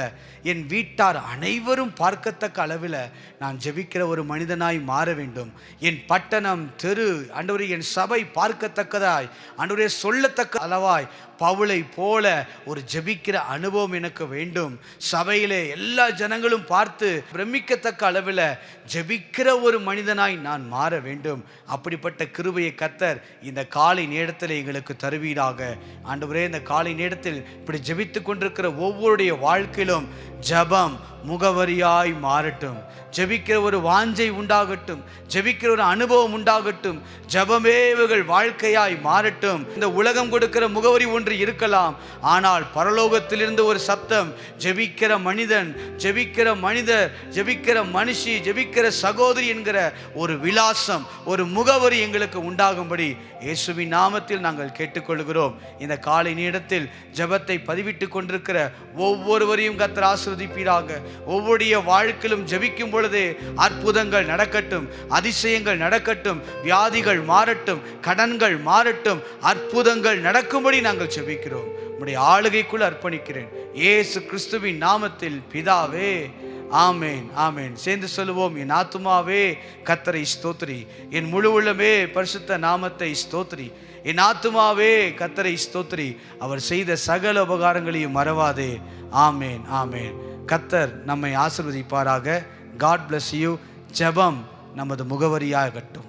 என் வீட்டார் அனைவரும் பார்க்கத்தக்க அளவில் நான் ஜெபிக்கிற ஒரு மனிதனாய் மாற வேண்டும். என் பட்டணம், தெரு, ஆண்டவரே என் சபை பார்க்கத்தக்கதாய், ஆண்டவரே சொல்லத்தக்க அளவாய் பவுலை போல ஒரு ஜெபிக்கிற அனுபவம் எனக்கு வேண்டும். சபையிலே எல்லா ஜனங்களும் பார்த்து பிரமிக்கத்தக்க அளவில் ஜெபிக்கிற ஒரு மனிதனாய் நான் மாற வேண்டும். அப்படிப்பட்ட கிருபையை கர்த்தர் இந்த காலை நேரத்தில் எங்களுக்கு தருவீராக. ஆண்டவரே, இந்த காலை நேரத்தில் இப்படி ஜெபித்து கொண்டிருக்கிற ஒவ்வொருடைய வாழ்க்கையிலும் ஜெபம் முகவரியாய் மாறட்டும். ஜெபிக்கிற ஒரு வாஞ்சை உண்டாகட்டும். ஜெபிக்கிற ஒரு அனுபவம் உண்டாகட்டும். ஜெபமே இவர்கள் வாழ்க்கையாய் மாறட்டும். இந்த உலகம் கொடுக்கிற முகவரி ஒன்று இருக்கலாம், ஆனால் பரலோகத்திலிருந்து ஒரு சப்தம், ஜெபிக்கிற மனிதன், ஜெபிக்கிற மனிதர், ஜெபிக்கிற மனுஷி, ஜெபிக்கிற சகோதரி என்கிற ஒரு விலாசம், ஒரு முகவரி எங்களுக்கு உண்டாகும்படி இயேசுவின் நாமத்தில் நாங்கள் கேட்டுக்கொள்கிறோம். இந்த காலை நேரத்தில் ஜெபத்தை பதிவிட்டு கொண்டிருக்கிற ஒவ்வொருவரையும் கர்த்தர் ஆசீர்வதிப்பீராக. ஒவ்வொருடைய வாழ்க்கையிலும் ஜெபிக்கும் பொழுதே அற்புதங்கள் நடக்கட்டும், அதிசயங்கள் நடக்கட்டும், வியாதிகள் மாறட்டும், கடன்கள் மாறட்டும், அற்புதங்கள் நடக்கும்படி நாங்கள் ஜெபிக்கிறோம். உம்முடைய ஆளுகைக்குள் அர்ப்பணிக்கிறேன் இயேசு கிறிஸ்துவின் நாமத்தில் பிதாவே, ஆமேன், ஆமேன். சேர்ந்து சொல்லுவோம், என் ஆத்துமாவே கர்த்தரை ஸ்தோத்திரி, என் முழு உள்ளமே பரிசுத்த நாமத்தை ஸ்தோத்திரி. என் ஆத்துமாவே கர்த்தரை ஸ்தோத்திரி, அவர் செய்த சகல உபகாரங்களையும் மறவாதே. ஆமேன், ஆமேன். கர்த்தர் நம்மை ஆசீர்வதிப்பாராக. God bless you. ஜெபம் நமது முகவரியாகட்டும்.